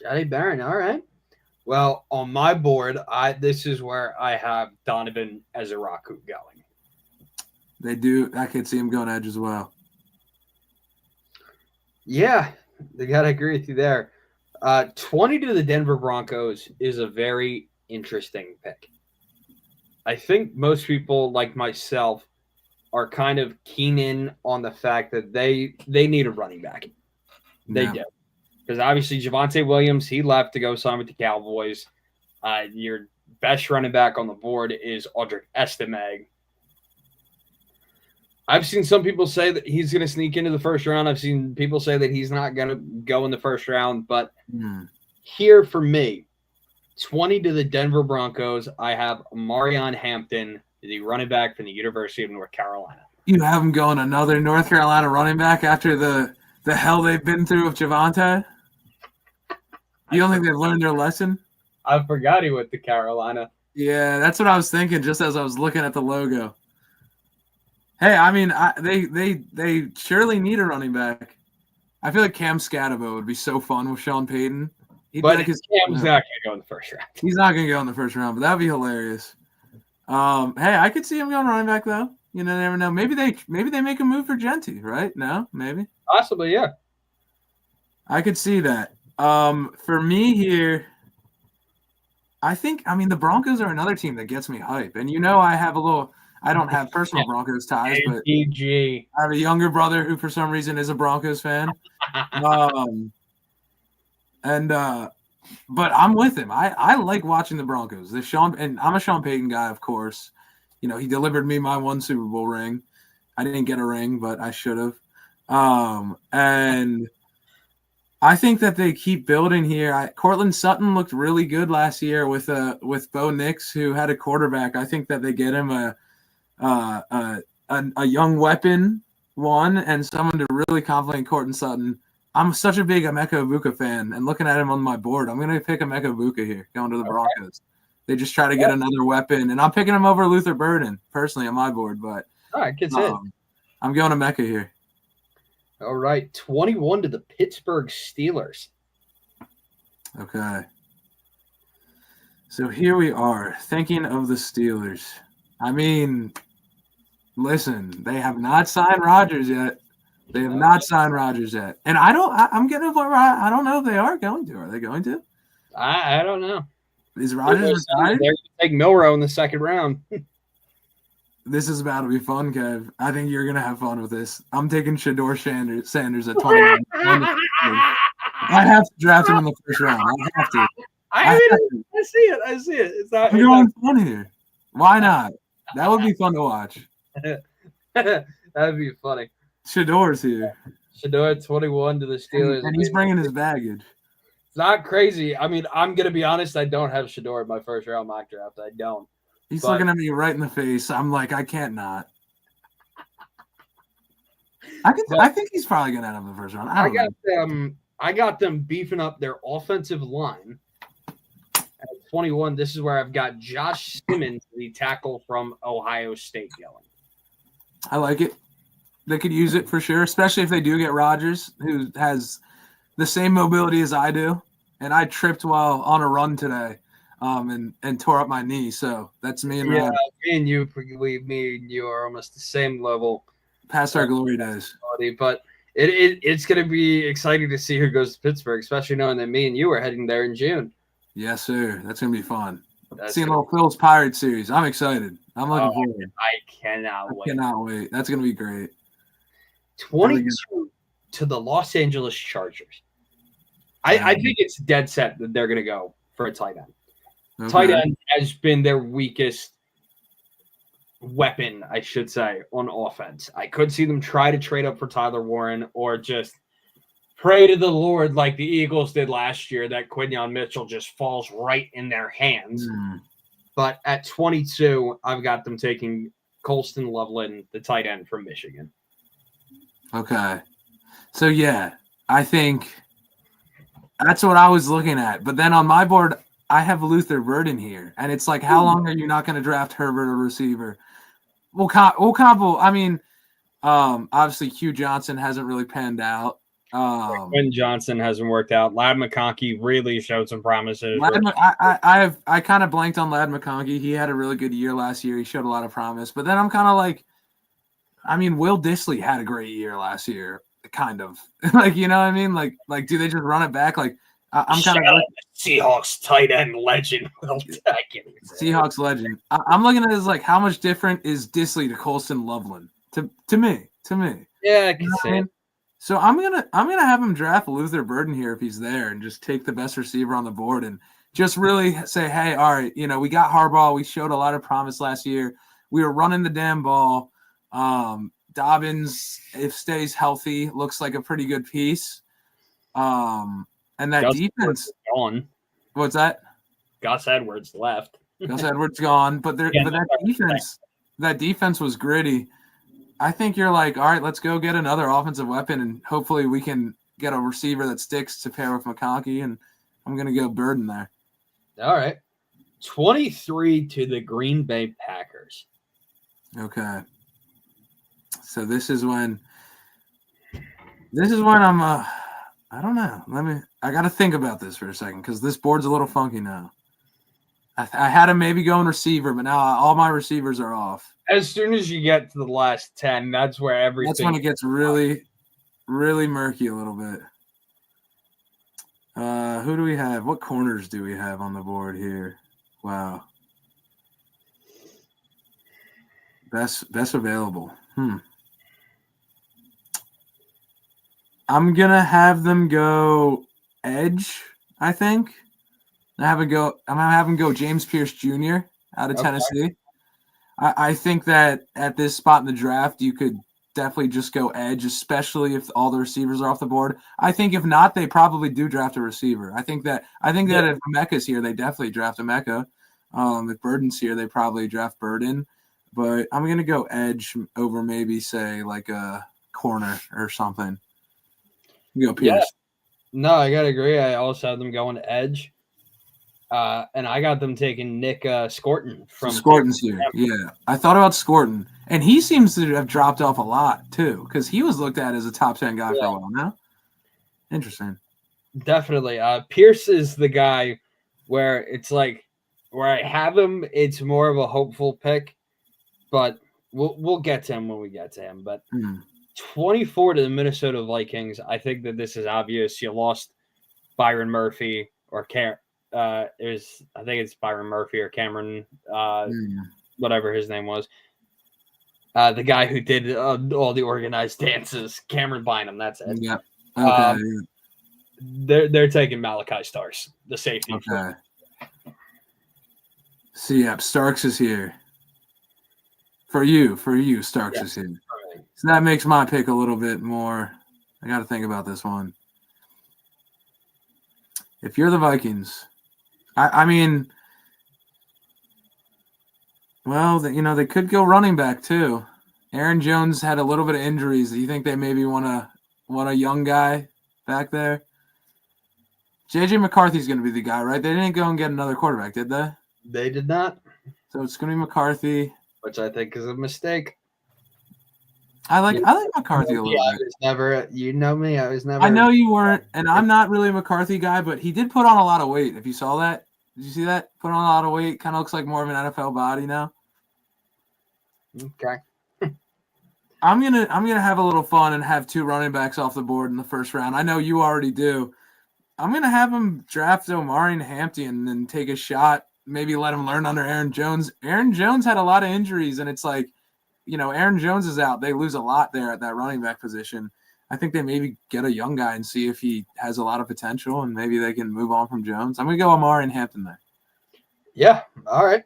S1: Jade Barron, all right. Well, on my board, this is where I have Donovan Ezeraku going.
S2: They do. I could see him going edge as well.
S1: Yeah, they got to agree with you there. 20 to the Denver Broncos is a very interesting pick. I think most people, like myself, are kind of keen in on the fact that they need a running back. They do. Because obviously Javonte Williams, he left to go sign with the Cowboys. Your best running back on the board is Audric Estime. I've seen some people say that he's going to sneak into the first round. I've seen people say that he's not going to go in the first round. But here for me, 20 to the Denver Broncos, I have Marion Hampton, the running back from the University of North Carolina.
S2: You have him going another North Carolina running back after the hell they've been through with Javonte? You don't think they've learned their lesson?
S1: I forgot he went to Carolina.
S2: Yeah, that's what I was thinking just as I was looking at the logo. Hey, I mean, they surely need a running back. I feel like Cam Scatabo would be so fun with Sean Payton.
S1: But Cam's not going to go in the first round.
S2: He's not going to go in the first round, but that would be hilarious. Hey, I could see him going running back though. You know, never know. Maybe they make a move for Genty, right? No, maybe.
S1: Possibly, yeah.
S2: I could see that. For me here, I mean, the Broncos are another team that gets me hype. And I don't have personal Broncos ties, but I have a younger brother who for some reason is a Broncos fan. But I'm with him. I like watching the Broncos. And I'm a Sean Payton guy, of course. You know, he delivered me my one Super Bowl ring. I didn't get a ring, but I should have. And I think that they keep building here. Cortland Sutton looked really good last year with Bo Nix, who had a quarterback. I think that they get him a young weapon, and someone to really compliment Cortland Sutton. I'm such a big Emeka Egbuka fan, and looking at him on my board, I'm going to pick Emeka Egbuka here, going to the Broncos. They just try to get another weapon, and I'm picking him over Luther Burden, personally, on my board. But
S1: all right, gets it.
S2: I'm going Emeka here.
S1: All right, 21 to the Pittsburgh Steelers.
S2: Okay. So here we are, thinking of the Steelers. I mean, listen, they have not signed Rodgers yet. And I'm getting a point where I don't know if they are going to. Are they going to?
S1: I don't know.
S2: Is Rodgers retired?
S1: They're going to take Milroe in the second round.
S2: This is about to be fun, Kev. I think you're going to have fun with this. I'm taking Shedeur Sanders at 21. I have to draft him in the first round. I have to.
S1: I see it. It's not.
S2: I'm going fun here. Why not? That would be fun to watch.
S1: That would be funny.
S2: Shedeur's here.
S1: Shedeur 21 to the Steelers.
S2: And he's bringing his baggage.
S1: It's not crazy. I mean, I'm going to be honest. I don't have Shedeur in my first round mock draft. I don't.
S2: He's looking at me right in the face. I'm like, I can't not. I think he's probably going to end up in the first round.
S1: I got them beefing up their offensive line. At 21, this is where I've got Josh Simmons, the tackle from Ohio State, going.
S2: I like it. They could use it for sure, especially if they do get Rodgers, who has the same mobility as I do. And I tripped while on a run today, and tore up my knee. So that's me and
S1: me and you are almost the same level.
S2: past our glory days.
S1: But it's going to be exciting to see who goes to Pittsburgh, especially knowing that me and you are heading there in June.
S2: Yes, sir. That's going to be fun.
S1: That's
S2: Seeing a little Phil's Pirate series. I'm excited. I'm looking forward.
S1: I cannot wait.
S2: Cannot wait. That's going to be great.
S1: 22 to the Los Angeles Chargers. I think it's dead set that they're going to go for a tight end. Okay. Tight end has been their weakest weapon, I should say, on offense. I could see them try to trade up for Tyler Warren or just pray to the Lord like the Eagles did last year that Quinyon Mitchell just falls right in their hands. But at 22, I've got them taking Colston Loveland, the tight end from Michigan.
S2: Okay. So, yeah, I think that's what I was looking at. But then on my board, I have Luther Burden here. And it's like, how long are you not going to draft Herbert a receiver? Well, combo. I mean, obviously Hugh Johnson hasn't really panned out.
S1: Quinn Johnson hasn't worked out. Ladd McConkey really showed some promises.
S2: I kind of blanked on Ladd McConkey. He had a really good year last year. He showed a lot of promise. But then I'm kind of like, I mean, Will Dissly had a great year last year, kind of. Like, you know what I mean? Like, do they just run it back? Like, I'm kind of
S1: Seahawks tight end legend.
S2: Seahawks legend. I'm looking at it as like, how much different is Dissly to Colston Loveland? To me.
S1: Yeah, I can see it.
S2: So I'm gonna have him draft Luther Burden here if he's there, and just take the best receiver on the board, and just really say, hey, all right, you know, we got Harbaugh. We showed a lot of promise last year. We were running the damn ball. Dobbins, if stays healthy, looks like a pretty good piece. And that
S1: Gus
S2: defense
S1: gone.
S2: What's that?
S1: Gus Edwards left.
S2: Gus Edwards gone, but that defense was gritty. I think you're like, all right, let's go get another offensive weapon, and hopefully we can get a receiver that sticks to pair with McConkey, and I'm going to go Burden there.
S1: All right. 23 to the Green Bay Packers.
S2: Okay. So this is when I'm I don't know. I got to think about this for a second because this board's a little funky now. I had him maybe going receiver, but now all my receivers are off.
S1: As soon as you get to the last 10, that's where everything.
S2: That's when it gets really, really murky a little bit. Who do we have? What corners do we have on the board here? Wow. Best available. I'm gonna have them go edge, I think. I'm gonna have him go James Pierce Jr. out of Tennessee. I think that at this spot in the draft, you could definitely just go edge, especially if all the receivers are off the board. I think if not, they probably do draft a receiver. I think that if Emeka's here, they definitely draft Emeka. If Burden's here, they probably draft Burden. But I'm gonna go edge over maybe say like a corner or something. You go Pierce.
S1: Yeah. No, I gotta agree. I also have them going edge. And I got them taking Nick Scorton from
S2: Scorton's here. Yeah, I thought about Scorton, and he seems to have dropped off a lot too, because he was looked at as a top 10 guy for a while now. Interesting.
S1: Definitely. Pierce is the guy where it's like where I have him. It's more of a hopeful pick, but we'll get to him when we get to him. But 24 to the Minnesota Vikings. I think that this is obvious. You lost Byron Murphy or I think it's Byron Murphy or Cameron, whatever his name was. The guy who did all the organized dances, Cameron Bynum. That's it.
S2: Yeah. Okay.
S1: They're taking Malachi Starks, the safety.
S2: Okay. So yeah, Starks is here. For you, Starks is here.
S1: Right.
S2: So that makes my pick a little bit more. I got to think about this one. If you're the Vikings. I mean, well, they could go running back too. Aaron Jones had a little bit of injuries. Do you think they maybe want a young guy back there? J.J. McCarthy's going to be the guy, right? They didn't go and get another quarterback, did they?
S1: They did not.
S2: So it's going to be McCarthy,
S1: which I think is a mistake.
S2: I like McCarthy a little bit.
S1: I was never, you know me, I was never.
S2: I know you weren't, and I'm not really a McCarthy guy, but he did put on a lot of weight. If you saw that, did you see that? Put on a lot of weight. Kind of looks like more of an NFL body now.
S1: Okay.
S2: I'm gonna have a little fun and have 2 running backs off the board in the first round. I know you already do. I'm gonna have him draft Omarion Hampton and take a shot. Maybe let him learn under Aaron Jones. Aaron Jones had a lot of injuries, and it's like, Aaron Jones is out. They lose a lot there at that running back position. I think they maybe get a young guy and see if he has a lot of potential, and maybe they can move on from Jones. I'm gonna go Omarion Hampton there.
S1: Yeah, all right.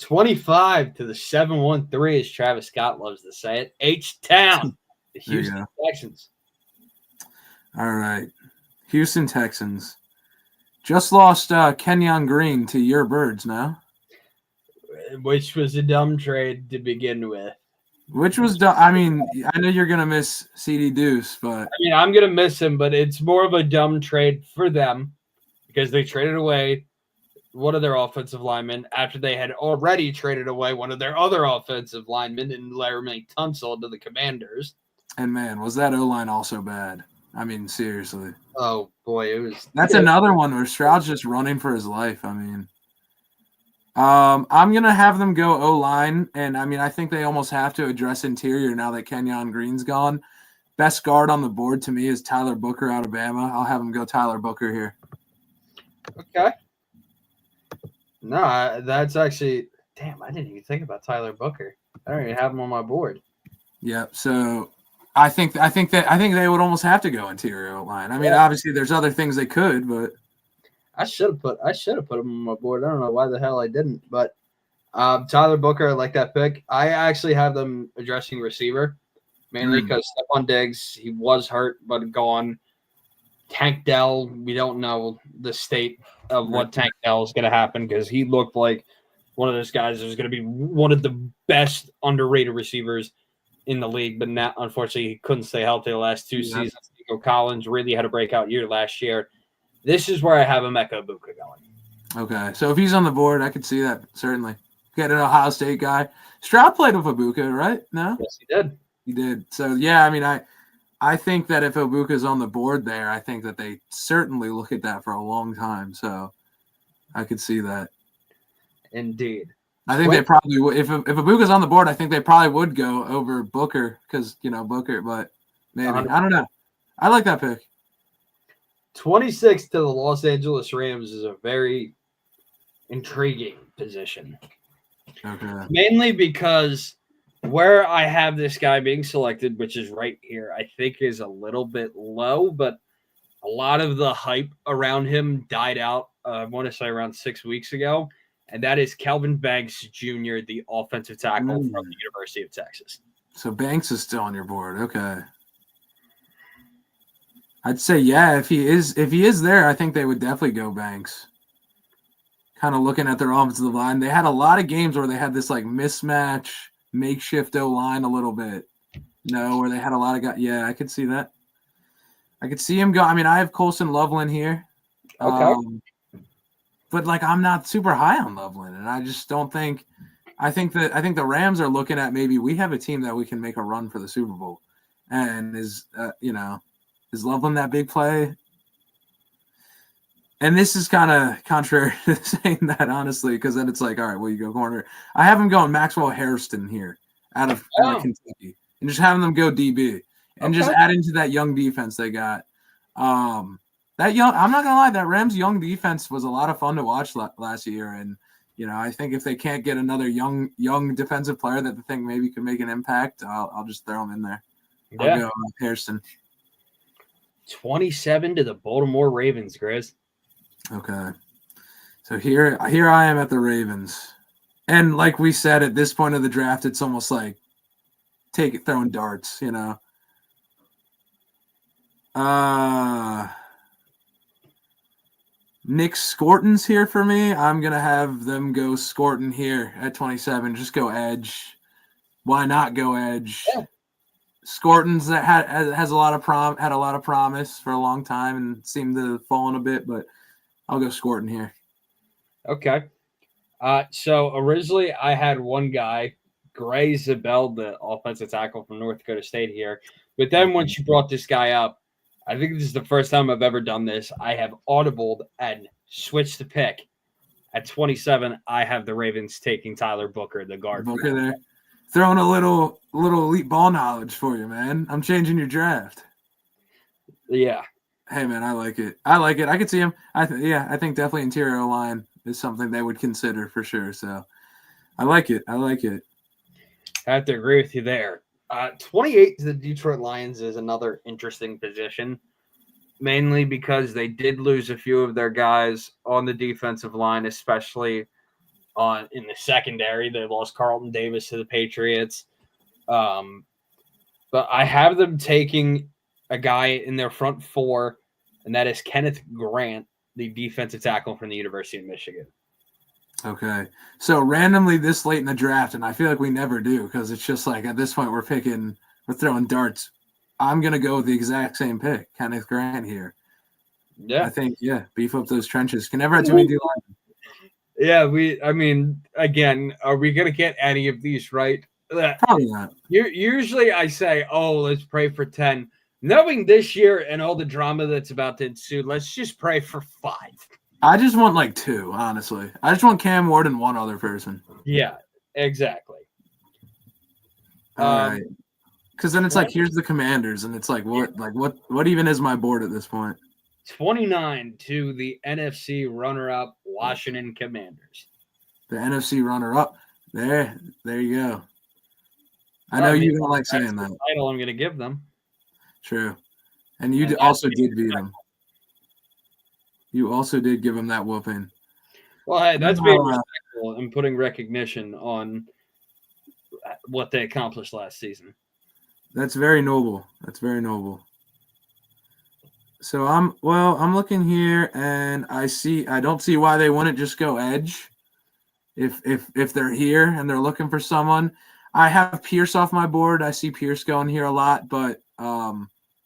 S1: 25 to the 713, as Travis Scott loves to say it. H-Town, the Houston Texans.
S2: All right. Houston Texans. Just lost Kenyon Green to your Birds now.
S1: Which was a dumb trade to begin with.
S2: Which was dumb. I mean, I know you're going to miss CD Deuce, but...
S1: I'm going to miss him, but it's more of a dumb trade for them because they traded away one of their offensive linemen after they had already traded away one of their other offensive linemen in Laramie Tunsil to the Commanders.
S2: And, man, was that O-line also bad? I mean, seriously.
S1: Oh, boy, it was...
S2: That's another one where Stroud's just running for his life. I mean, I'm going to have them go O-line, and, I mean, I think they almost have to address interior now that Kenyon Green's gone. Best guard on the board to me is Tyler Booker out of Bama. I'll have him go Tyler Booker here.
S1: Okay. No, that's actually – damn, I didn't even think about Tyler Booker. I don't even have him on my board.
S2: Yeah, so – I think they would almost have to go interior line. I mean, obviously there's other things they could, but
S1: I should have put him on my board. I don't know why the hell I didn't, but Tyler Booker, I like that pick. I actually have them addressing receiver mainly because Stephon Diggs, he was hurt but gone. Tank Dell, we don't know the state of what Tank Dell is going to happen because he looked like one of those guys that was going to be one of the best underrated receivers in the league, but now, unfortunately, he couldn't stay healthy the last 2 seasons. Nico Collins really had a breakout year last year. This is where I have Emeka Egbuka going.
S2: Okay, so if he's on the board, I could see that, certainly. Get an Ohio State guy. Stroud played with Egbuka, right? No?
S1: Yes, he did.
S2: He did. So, yeah, I mean, I think that if Egbuka's on the board there, I think that they certainly look at that for a long time. So I could see that.
S1: Indeed.
S2: I think they probably would. If Egbuka's on the board, I think they probably would go over Booker because, Booker, but maybe. 100%. I don't know. I like that pick.
S1: 26 to the Los Angeles Rams is a very intriguing position.
S2: Okay.
S1: Mainly because where I have this guy being selected, which is right here, I think is a little bit low, but a lot of the hype around him died out, I want to say around 6 weeks ago. And that is Kelvin Banks Jr., the offensive tackle from the University of Texas.
S2: So Banks is still on your board. Okay. I'd say, yeah, if he is there, I think they would definitely go Banks. Kind of looking at their offensive line. They had a lot of games where they had this like mismatch, makeshift O-line a little bit. Where they had a lot of guys. Yeah, I could see that. I could see him go. I mean, I have Colson Loveland here.
S1: Okay.
S2: But like I'm not super high on Loveland, and I just don't think. I think the Rams are looking at maybe we have a team that we can make a run for the Super Bowl, and is Loveland that big play? And this is kind of contrary to saying that honestly, because then it's like, all right, well you go corner. I have him going Maxwell Hairston here out of Kentucky, and just having them go DB, and just add into that young defense they got. I'm not gonna lie, that Rams young defense was a lot of fun to watch last year, and I think if they can't get another young defensive player that they think maybe could make an impact, I'll just throw him in there. Yeah. I'll go Hairston.
S1: 27 to the Baltimore Ravens, Grizz.
S2: Okay, so here I am at the Ravens, and like we said, at this point of the draft, it's almost like throwing darts, Nick Scorton's here for me. I'm going to have them go Scorton here at 27. Just go edge. Why not go edge? Yeah. Scorton's that has a lot of had a lot of promise for a long time and seemed to have fallen a bit, but I'll go Scorton here.
S1: Okay. So originally I had one guy, Gray Zabel, the offensive tackle from North Dakota State here. But then once you brought this guy up, I think this is the first time I've ever done this. I have audibled and switched the pick. At 27, I have the Ravens taking Tyler Booker, the guard.
S2: Booker there. Throwing a little little elite ball knowledge for you, man. I'm changing your draft.
S1: Yeah.
S2: Hey, man, I like it. I could see him. I think definitely interior line is something they would consider for sure. So I like it.
S1: I have to agree with you there. 28 to the Detroit Lions is another interesting position, mainly because they did lose a few of their guys on the defensive line, especially in the secondary. They lost Carlton Davis to the Patriots. But I have them taking a guy in their front four, and that is Kenneth Grant, the defensive tackle from the University of Michigan.
S2: Okay. So randomly this late in the draft, and I feel like we never do because it's just like at this point we're throwing darts. I'm going to go with the exact same pick, Kenneth Grant here.
S1: Yeah.
S2: I think, beef up those trenches. Can never have too many D-linemen.
S1: Yeah, again, are we going to get any of these right?
S2: Probably not.
S1: Usually I say, let's pray for 10. Knowing this year and all the drama that's about to ensue, let's just pray for 5.
S2: I just want like 2, honestly. I just want Cam Ward and one other person.
S1: Yeah, exactly.
S2: All right. Because then it's like, here's the Commanders, and it's like, what even is my board at this point?
S1: 29 to the NFC runner-up Washington Commanders.
S2: The NFC runner-up. There you go. I know you don't like saying that.
S1: Title I'm going to give them.
S2: True. And you also did beat them. You also did give them that whooping.
S1: Well, hey, that's being respectful and putting recognition on what they accomplished last season.
S2: That's very noble. So I'm looking here and I don't see why they wouldn't just go edge if they're here and they're looking for someone. I have Pierce off my board. I see Pierce going here a lot, but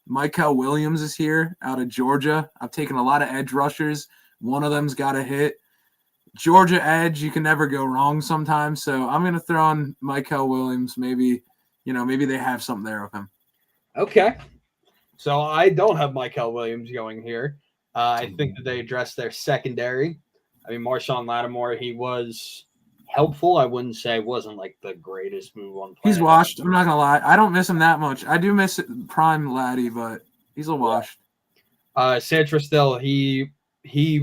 S2: Michael Williams is here out of Georgia. I've taken a lot of edge rushers. One of them's got a hit. Georgia edge, you can never go wrong sometimes. So I'm going to throw on Michael Williams. Maybe they have something there with him.
S1: Okay. So I don't have Michael Williams going here. I think that they addressed their secondary. I mean, Marshawn Lattimore, he was helpful. I wouldn't say wasn't like the greatest move on planet.
S2: He's washed. I'm not going to lie. I don't miss him that much. I do miss prime Laddie, but he's a washed.
S1: Santra still, he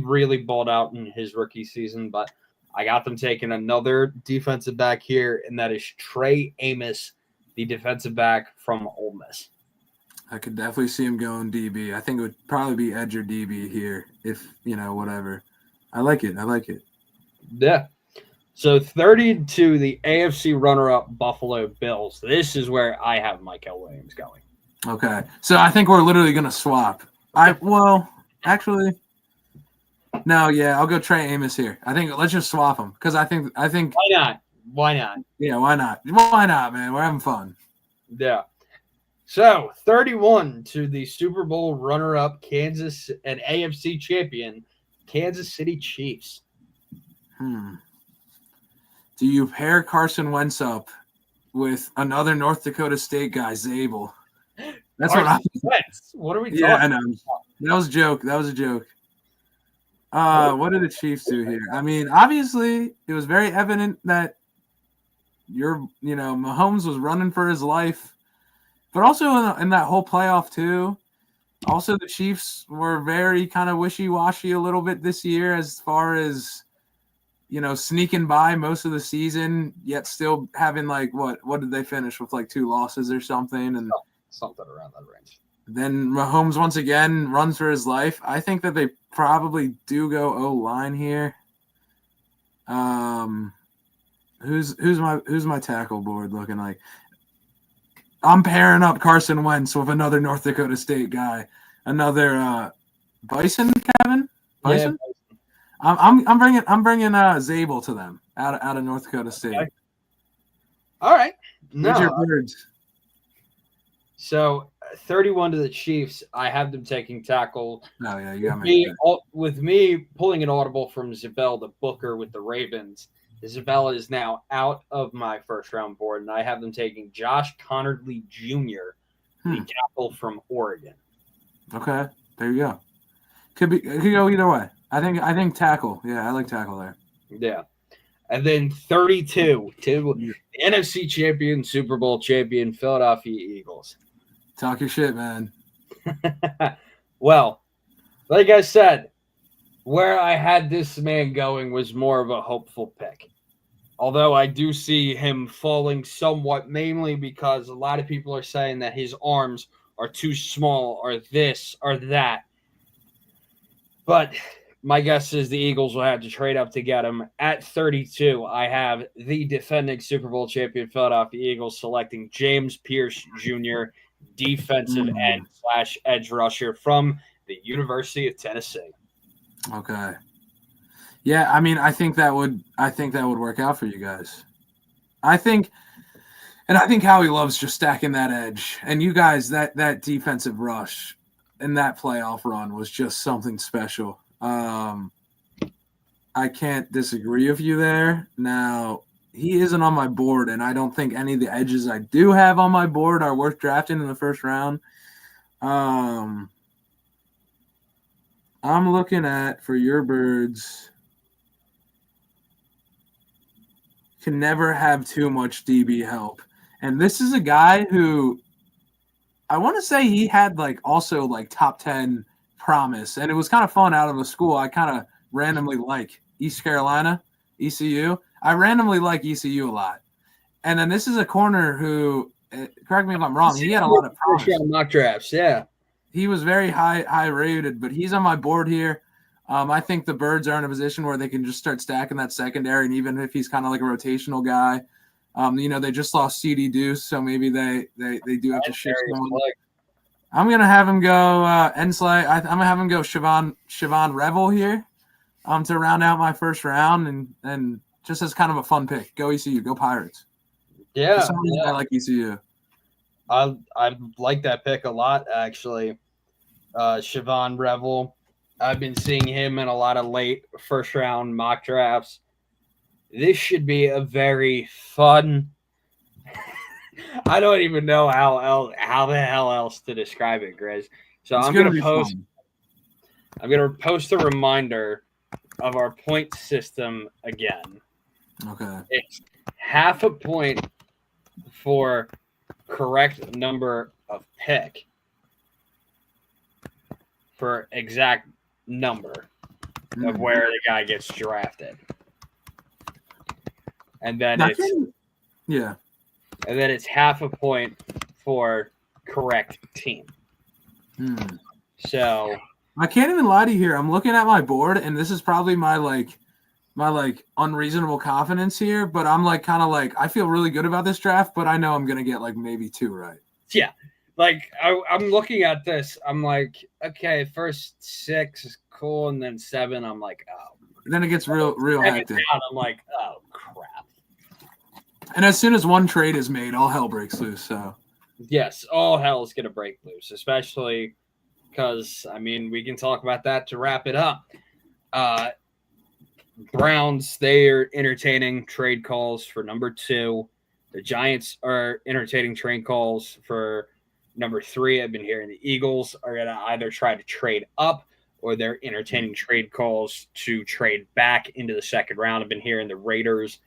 S1: really balled out in his rookie season, but I got them taking another defensive back here, and that is Trey Amos, the defensive back from Ole Miss.
S2: I could definitely see him going DB. I think it would probably be edge or DB here if, whatever. I like it.
S1: Yeah. So 30 to the AFC runner-up Buffalo Bills. This is where I have Michael Williams going.
S2: Okay. So I think we're literally going to swap. Actually, no, yeah, I'll go Trey Amos here. I think let's just swap them because I think.
S1: Why not?
S2: Yeah, why not? Why not, man? We're having fun.
S1: Yeah. So 31 to the Super Bowl runner-up Kansas and AFC champion Kansas City Chiefs.
S2: Do you pair Carson Wentz up with another North Dakota State guy, Zabel? That's
S1: what are we talking about?
S2: I know. That was a joke. What did the Chiefs do here? I mean, obviously, it was very evident that Mahomes was running for his life, but also in that whole playoff too. Also, the Chiefs were very kind of wishy-washy a little bit this year as far as, sneaking by most of the season, yet still having what did they finish with 2 losses or something? And
S1: something around that range.
S2: Then Mahomes once again runs for his life. I think that they probably do go O-line here. Who's my tackle board looking like? I'm pairing up Carson Wentz with another North Dakota State guy, another Bison, Kevin. Bison. Yeah, I'm bringing Zabel to them out of North Dakota State. Okay.
S1: All right.
S2: What's your birds?
S1: So 31 to the Chiefs. I have them taking tackle.
S2: Oh yeah, you got
S1: with me pulling an audible from Zabel the Booker with the Ravens. Isabella is now out of my first round board, and I have them taking Josh Connerly Jr., the tackle from Oregon.
S2: Okay, there you go. Could go either way. I think tackle. Yeah, I like tackle there.
S1: Yeah. And then 32 to
S2: Yeah.
S1: the NFC champion, Super Bowl champion, Philadelphia Eagles.
S2: Talk your shit, man.
S1: Well, like I said, where I had this man going was more of a hopeful pick. Although I do see him falling somewhat, mainly because a lot of people are saying that his arms are too small, or this, or that. But my guess is the Eagles will have to trade up to get him. At 32, I have the defending Super Bowl champion Philadelphia Eagles selecting James Pierce Jr., defensive end / edge rusher from the University of Tennessee.
S2: Okay. Yeah, I mean, I think that would work out for you guys. I think Howie loves just stacking that edge. And you guys, that defensive rush and that playoff run was just something special. I can't disagree with you there. Now, he isn't on my board, and I don't think any of the edges I do have on my board are worth drafting in the first round. I'm looking at, for your birds, can never have too much DB help. And this is a guy who I want to say he had also top 10 promise. And it was kind of fun out of a school I kind of randomly like, East Carolina, ECU. I randomly like ECU a lot. And then this is a corner who, correct me if I'm wrong, he had a lot of promise.
S1: Mock drafts, yeah.
S2: He was very high rated, but he's on my board here. I think the Birds are in a position where they can just start stacking that secondary, and even if he's kind of like a rotational guy, they just lost CD Deuce, so maybe they do have to shift someone. I'm gonna have him go Ensley. I'm gonna have him go Siobhan Revel here, to round out my first round, and just as kind of a fun pick. Go ECU, go Pirates.
S1: Yeah,
S2: for some reason, I like ECU.
S1: I like that pick a lot, actually. Siobhan Revel. I've been seeing him in a lot of late first round mock drafts. This should be a very fun. I don't even know how the hell else to describe it, Grizz. So I'm gonna post a reminder of our point system again.
S2: Okay.
S1: It's half a point for correct number of pick for exact number of where the guy gets drafted. And then it's half a point for correct team. So
S2: I can't even lie to you here. I'm looking at my board, and this is probably my unreasonable confidence here, but I'm I feel really good about this draft, but I know I'm gonna get maybe 2 right.
S1: Yeah. I'm looking at this. I'm like, okay, first 6 is cool, and then 7, I'm like, oh.
S2: Then it gets real hectic.
S1: Down, I'm like, oh crap.
S2: And as soon as one trade is made, all hell breaks loose. So
S1: yes, all hell is gonna break loose, especially because we can talk about that to wrap it up. Browns, they are entertaining trade calls for number 2. The Giants are entertaining trade calls for number 3. I've been hearing the Eagles are going to either try to trade up, or they're entertaining trade calls to trade back into the second round. I've been hearing the Raiders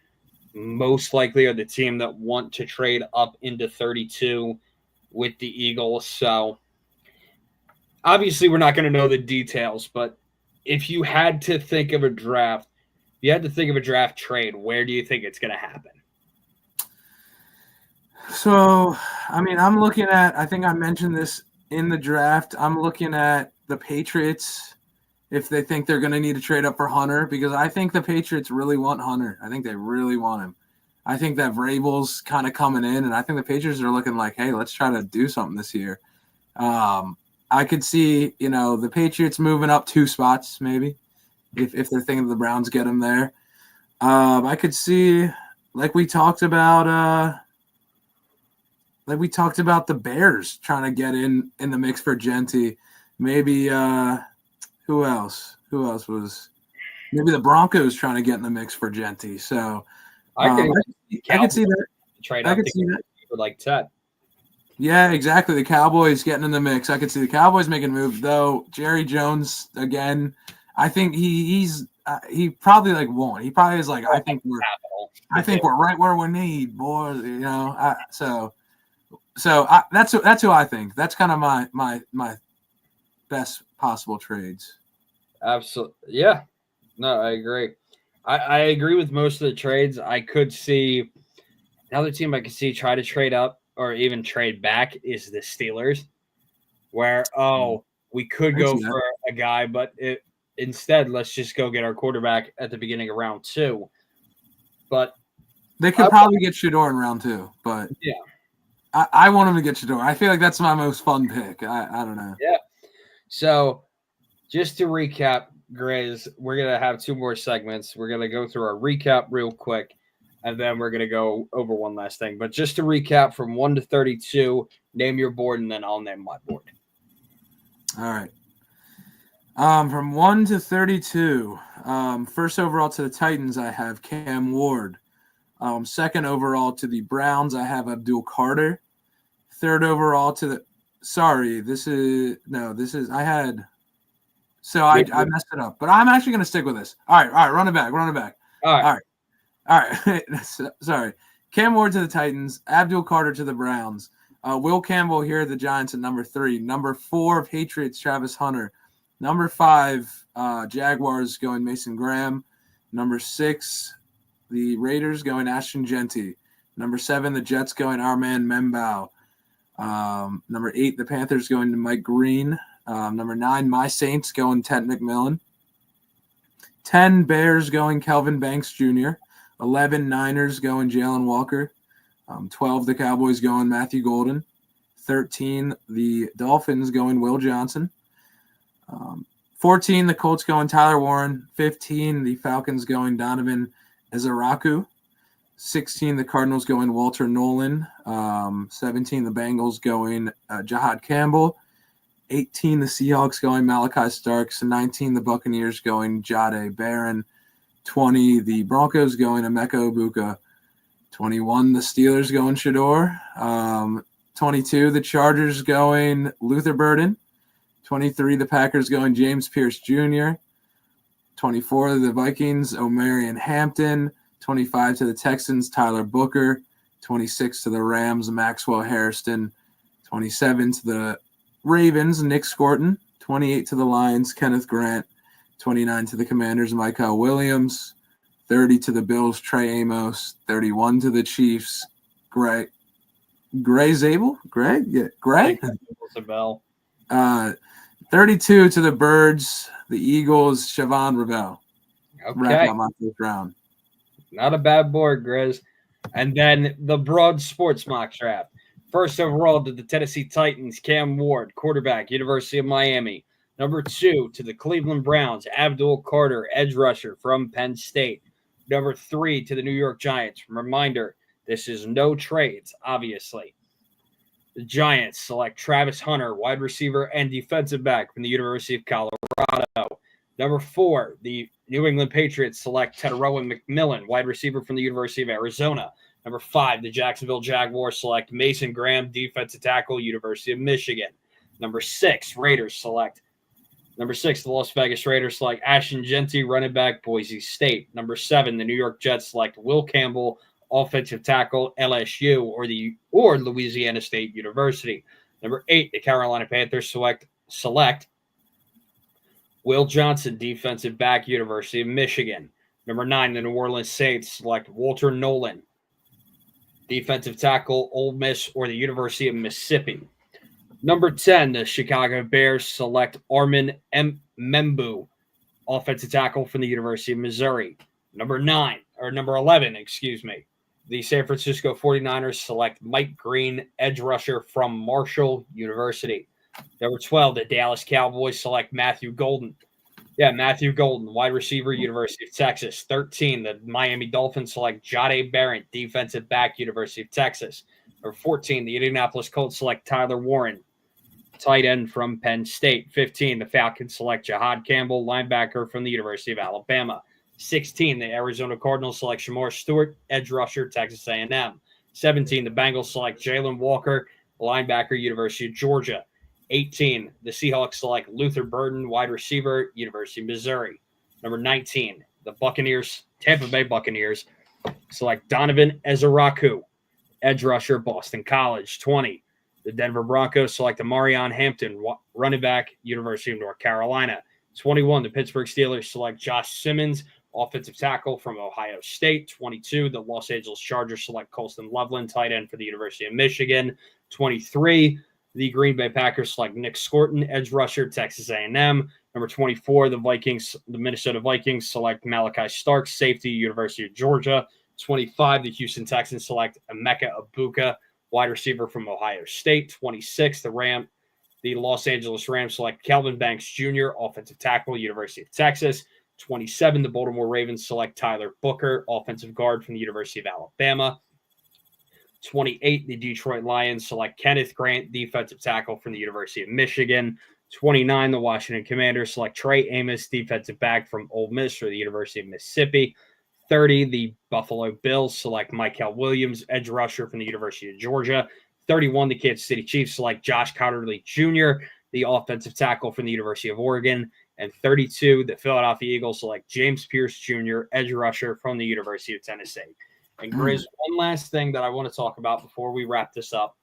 S1: most likely are the team that want to trade up into 32 with the Eagles. So obviously we're not going to know the details, but if you had to think of a draft, trade, where do you think it's going to happen?
S2: So, I'm looking at, I think I mentioned this in the draft, I'm looking at the Patriots if they think they're going to need to trade up for Hunter, because I think the Patriots really want Hunter. I think they really want him. I think that Vrabel's kind of coming in, and I think the Patriots are looking like, hey, let's try to do something this year. I could see, the Patriots moving up 2 spots maybe if they're thinking the Browns get him there. I could see, like we talked about the Bears trying to get in the mix for Genty. Maybe who else? Who else was? Maybe the Broncos trying to get in the mix for Genty. So I could see that. I could see that.
S1: Like that.
S2: Yeah, exactly. The Cowboys getting in the mix. I could see the Cowboys making a move, though. Jerry Jones again. I think he's he probably like won't. He probably is like, I think we're right where we need, boys. You know, that's who I think. That's kind of my best possible trades.
S1: Absolutely, yeah. No, I agree. I agree with most of the trades. I could see another team I could see try to trade up or even trade back is the Steelers, where we could go for a guy, but instead let's just go get our quarterback at the beginning of round 2. But
S2: they could probably get Shador in round 2, but
S1: yeah,
S2: I want him to get Shador. I feel like that's my most fun pick. I don't know.
S1: Yeah. So just to recap, Grizz, we're going to have 2 more segments. We're going to go through our recap real quick, and then we're going to go over one last thing. But just to recap, from 1 to 32, name your board, and then I'll name my board.
S2: All right. From 1 to 32, first overall to the Titans, I have Cam Ward. Second overall to the Browns, I have Abdul Carter. Third overall to the I messed it up, but I'm actually going to stick with this. All right, run it back. All right. Sorry. Cam Ward to the Titans, Abdul Carter to the Browns, Will Campbell here at the Giants at number 3. Number 4, Patriots, Travis Hunter. Number 5, Jaguars going Mason Graham. Number 6, the Raiders going Ashton Genty. Number 7, the Jets going Armand Membao. Number 8, the Panthers going to Mike Green. Number 9, my Saints going Ted McMillan. 10, Bears going Kelvin Banks Jr. 11, Niners going Jalen Walker. 12, the Cowboys going Matthew Golden. 13, the Dolphins going Will Johnson. 14, the Colts going Tyler Warren. 15, the Falcons going Donovan Ezaraku. 16, the Cardinals going Walter Nolan. 17, the Bengals going Jahad Campbell. 18, the Seahawks going Malachi Starks. 19, the Buccaneers going Jahdae Barron. 20, the Broncos going Emeka Egbuka. 21, the Steelers going Shador. 22, the Chargers going Luther Burden. 23, the Packers going James Pierce Jr. 24, the Vikings, Omarion Hampton. 25 to the Texans, Tyler Booker. 26 to the Rams, Maxwell Hairston. 27 to the Ravens, Nick Scorton. 28 to the Lions, Kenneth Grant. 29 to the Commanders, Michael Williams. 30 to the Bills, Trey Amos. 31 to the Chiefs, Gray Zabel? Gray? Yeah, Gray? 32 to the Birds, the Eagles, Siobhan Ravel.
S1: Okay.
S2: Wrap up my 5th round.
S1: Not a bad board, Grizz. And then the Broad Sports mock draft. First overall to the Tennessee Titans, Cam Ward, quarterback, University of Miami. Number 2 to the Cleveland Browns, Abdul Carter, edge rusher from Penn State. Number 3 to the New York Giants. Reminder, this is no trades, obviously. The Giants select Travis Hunter, wide receiver and defensive back from the University of Colorado. Number 4, the New England Patriots select Teteroa McMillan, wide receiver from the University of Arizona. Number 5, the Jacksonville Jaguars select Mason Graham, defensive tackle, University of Michigan. Number 6, the Las Vegas Raiders select Ashton Genty, running back, Boise State. Number 7, the New York Jets select Will Campbell, offensive tackle, LSU or Louisiana State University. Number 8, the Carolina Panthers select Will Johnson, defensive back, University of Michigan. Number 9, the New Orleans Saints select Walter Nolan, defensive tackle, Ole Miss or the University of Mississippi. Number 10, the Chicago Bears select Armin Membu, offensive tackle from the University of Missouri. Number 11, the San Francisco 49ers select Mike Green, edge rusher from Marshall University. Number 12, the Dallas Cowboys select Matthew Golden. Wide receiver, University of Texas. 13, the Miami Dolphins select Jahdae Barron, defensive back, University of Texas. Number 14, the Indianapolis Colts select Tyler Warren, tight end from Penn State. 15, the Falcons select Jahad Campbell, linebacker from the University of Alabama. 16, the Arizona Cardinals select Shamar Stewart, edge rusher, Texas A&M. 17, the Bengals select Jalen Walker, linebacker, University of Georgia. 18, the Seahawks select Luther Burden, wide receiver, University of Missouri. Number 19, the Buccaneers, Tampa Bay Buccaneers, select Donovan Ezeraku, edge rusher, Boston College. 20, the Denver Broncos select Amarion Hampton, running back, University of North Carolina. 21, the Pittsburgh Steelers select Josh Simmons, offensive tackle from Ohio State. 22, the Los Angeles Chargers select Colston Loveland, tight end for the University of Michigan. 23, the Green Bay Packers select Nick Scorton, edge rusher, Texas A&M. Number 24, the Minnesota Vikings select Malachi Starks, safety, University of Georgia. 25, the Houston Texans select Emeka Ibuka, wide receiver from Ohio State. 26, the Los Angeles Rams select Kelvin Banks Jr., offensive tackle, University of Texas. 27, the Baltimore Ravens select Tyler Booker, offensive guard from the University of Alabama. 28, the Detroit Lions select Kenneth Grant, defensive tackle from the University of Michigan. 29, the Washington Commanders select Trey Amos, defensive back from Ole Miss or the University of Mississippi. 30, the Buffalo Bills select Michael Williams, edge rusher from the University of Georgia. 31, the Kansas City Chiefs select Josh Cotterly Jr., the offensive tackle from the University of Oregon. And 32, the Philadelphia Eagles select James Pierce Jr., edge rusher from the University of Tennessee. And Grizz, one last thing that I want to talk about before we wrap this up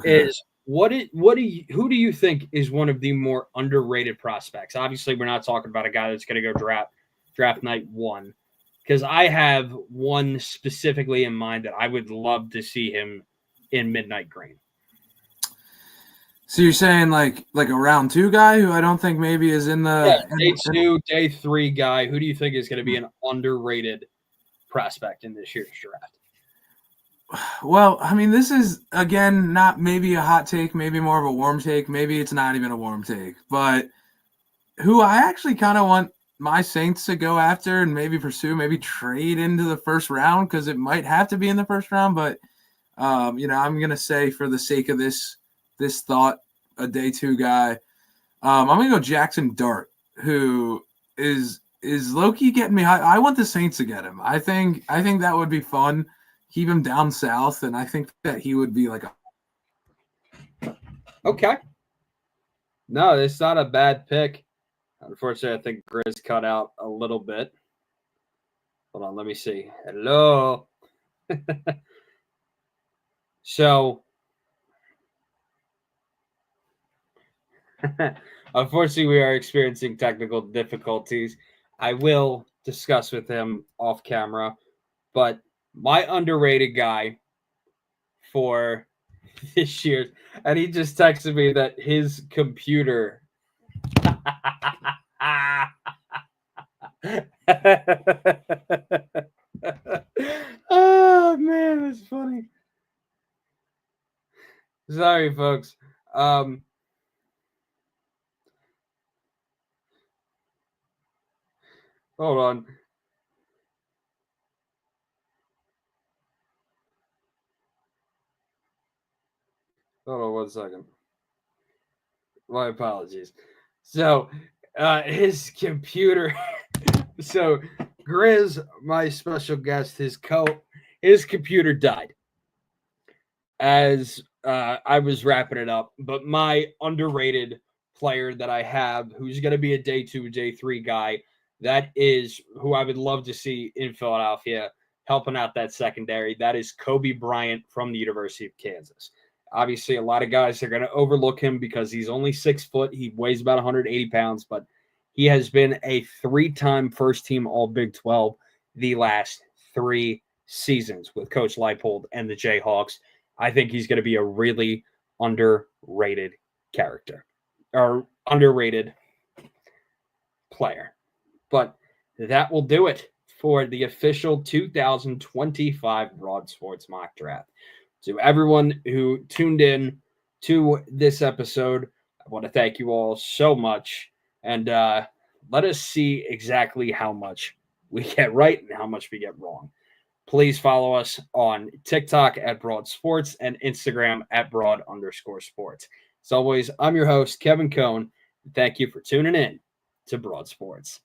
S1: is who do you think is one of the more underrated prospects? Obviously, we're not talking about a guy that's going to go draft night 1, because I have one specifically in mind that I would love to see him in Midnight Green.
S2: So you're saying like a round 2 guy who I don't think maybe is in the
S1: day 2, day 3 guy. Who do you think is going to be an underrated prospect in this year's draft?
S2: Well, I mean, this is, again, not maybe a hot take, maybe more of a warm take. Maybe it's not even a warm take. But who I actually kind of want my Saints to go after and maybe pursue, maybe trade into the first round, because it might have to be in the first round. But, I'm going to say for the sake of this thought, a day 2 guy, I'm going to go Jackson Dart, who is low-key getting me high. I want the Saints to get him. I think that would be fun. Keep him down south, and I think that he would be like a...
S1: Okay. No, it's not a bad pick. Unfortunately, I think Grizz cut out a little bit. Hold on, let me see. Hello. So, unfortunately, we are experiencing technical difficulties. I will discuss with him off camera, but my underrated guy for this year, and he just texted me that his computer oh man, that's funny. Sorry, folks. Hold on. Hold on 1 second. My apologies. So, his computer. So, Grizz, my special guest, his computer died as I was wrapping it up. But my underrated player that I have, who's going to be a day 2, day 3 guy, that is who I would love to see in Philadelphia helping out that secondary. That is Kobe Bryant from the University of Kansas. Obviously, a lot of guys are going to overlook him because he's only 6 foot. He weighs about 180 pounds, but he has been a 3-time first-team All-Big 12 the last 3 seasons with Coach Leipold and the Jayhawks. I think he's going to be a really underrated character or underrated player. But that will do it for the official 2025 Broad Sports Mock Draft. To everyone who tuned in to this episode, I want to thank you all so much. And let us see exactly how much we get right and how much we get wrong. Please follow us on TikTok at Broad Sports and Instagram at Broad_Sports. As always, I'm your host, Kevin Cohn. Thank you for tuning in to Broad Sports.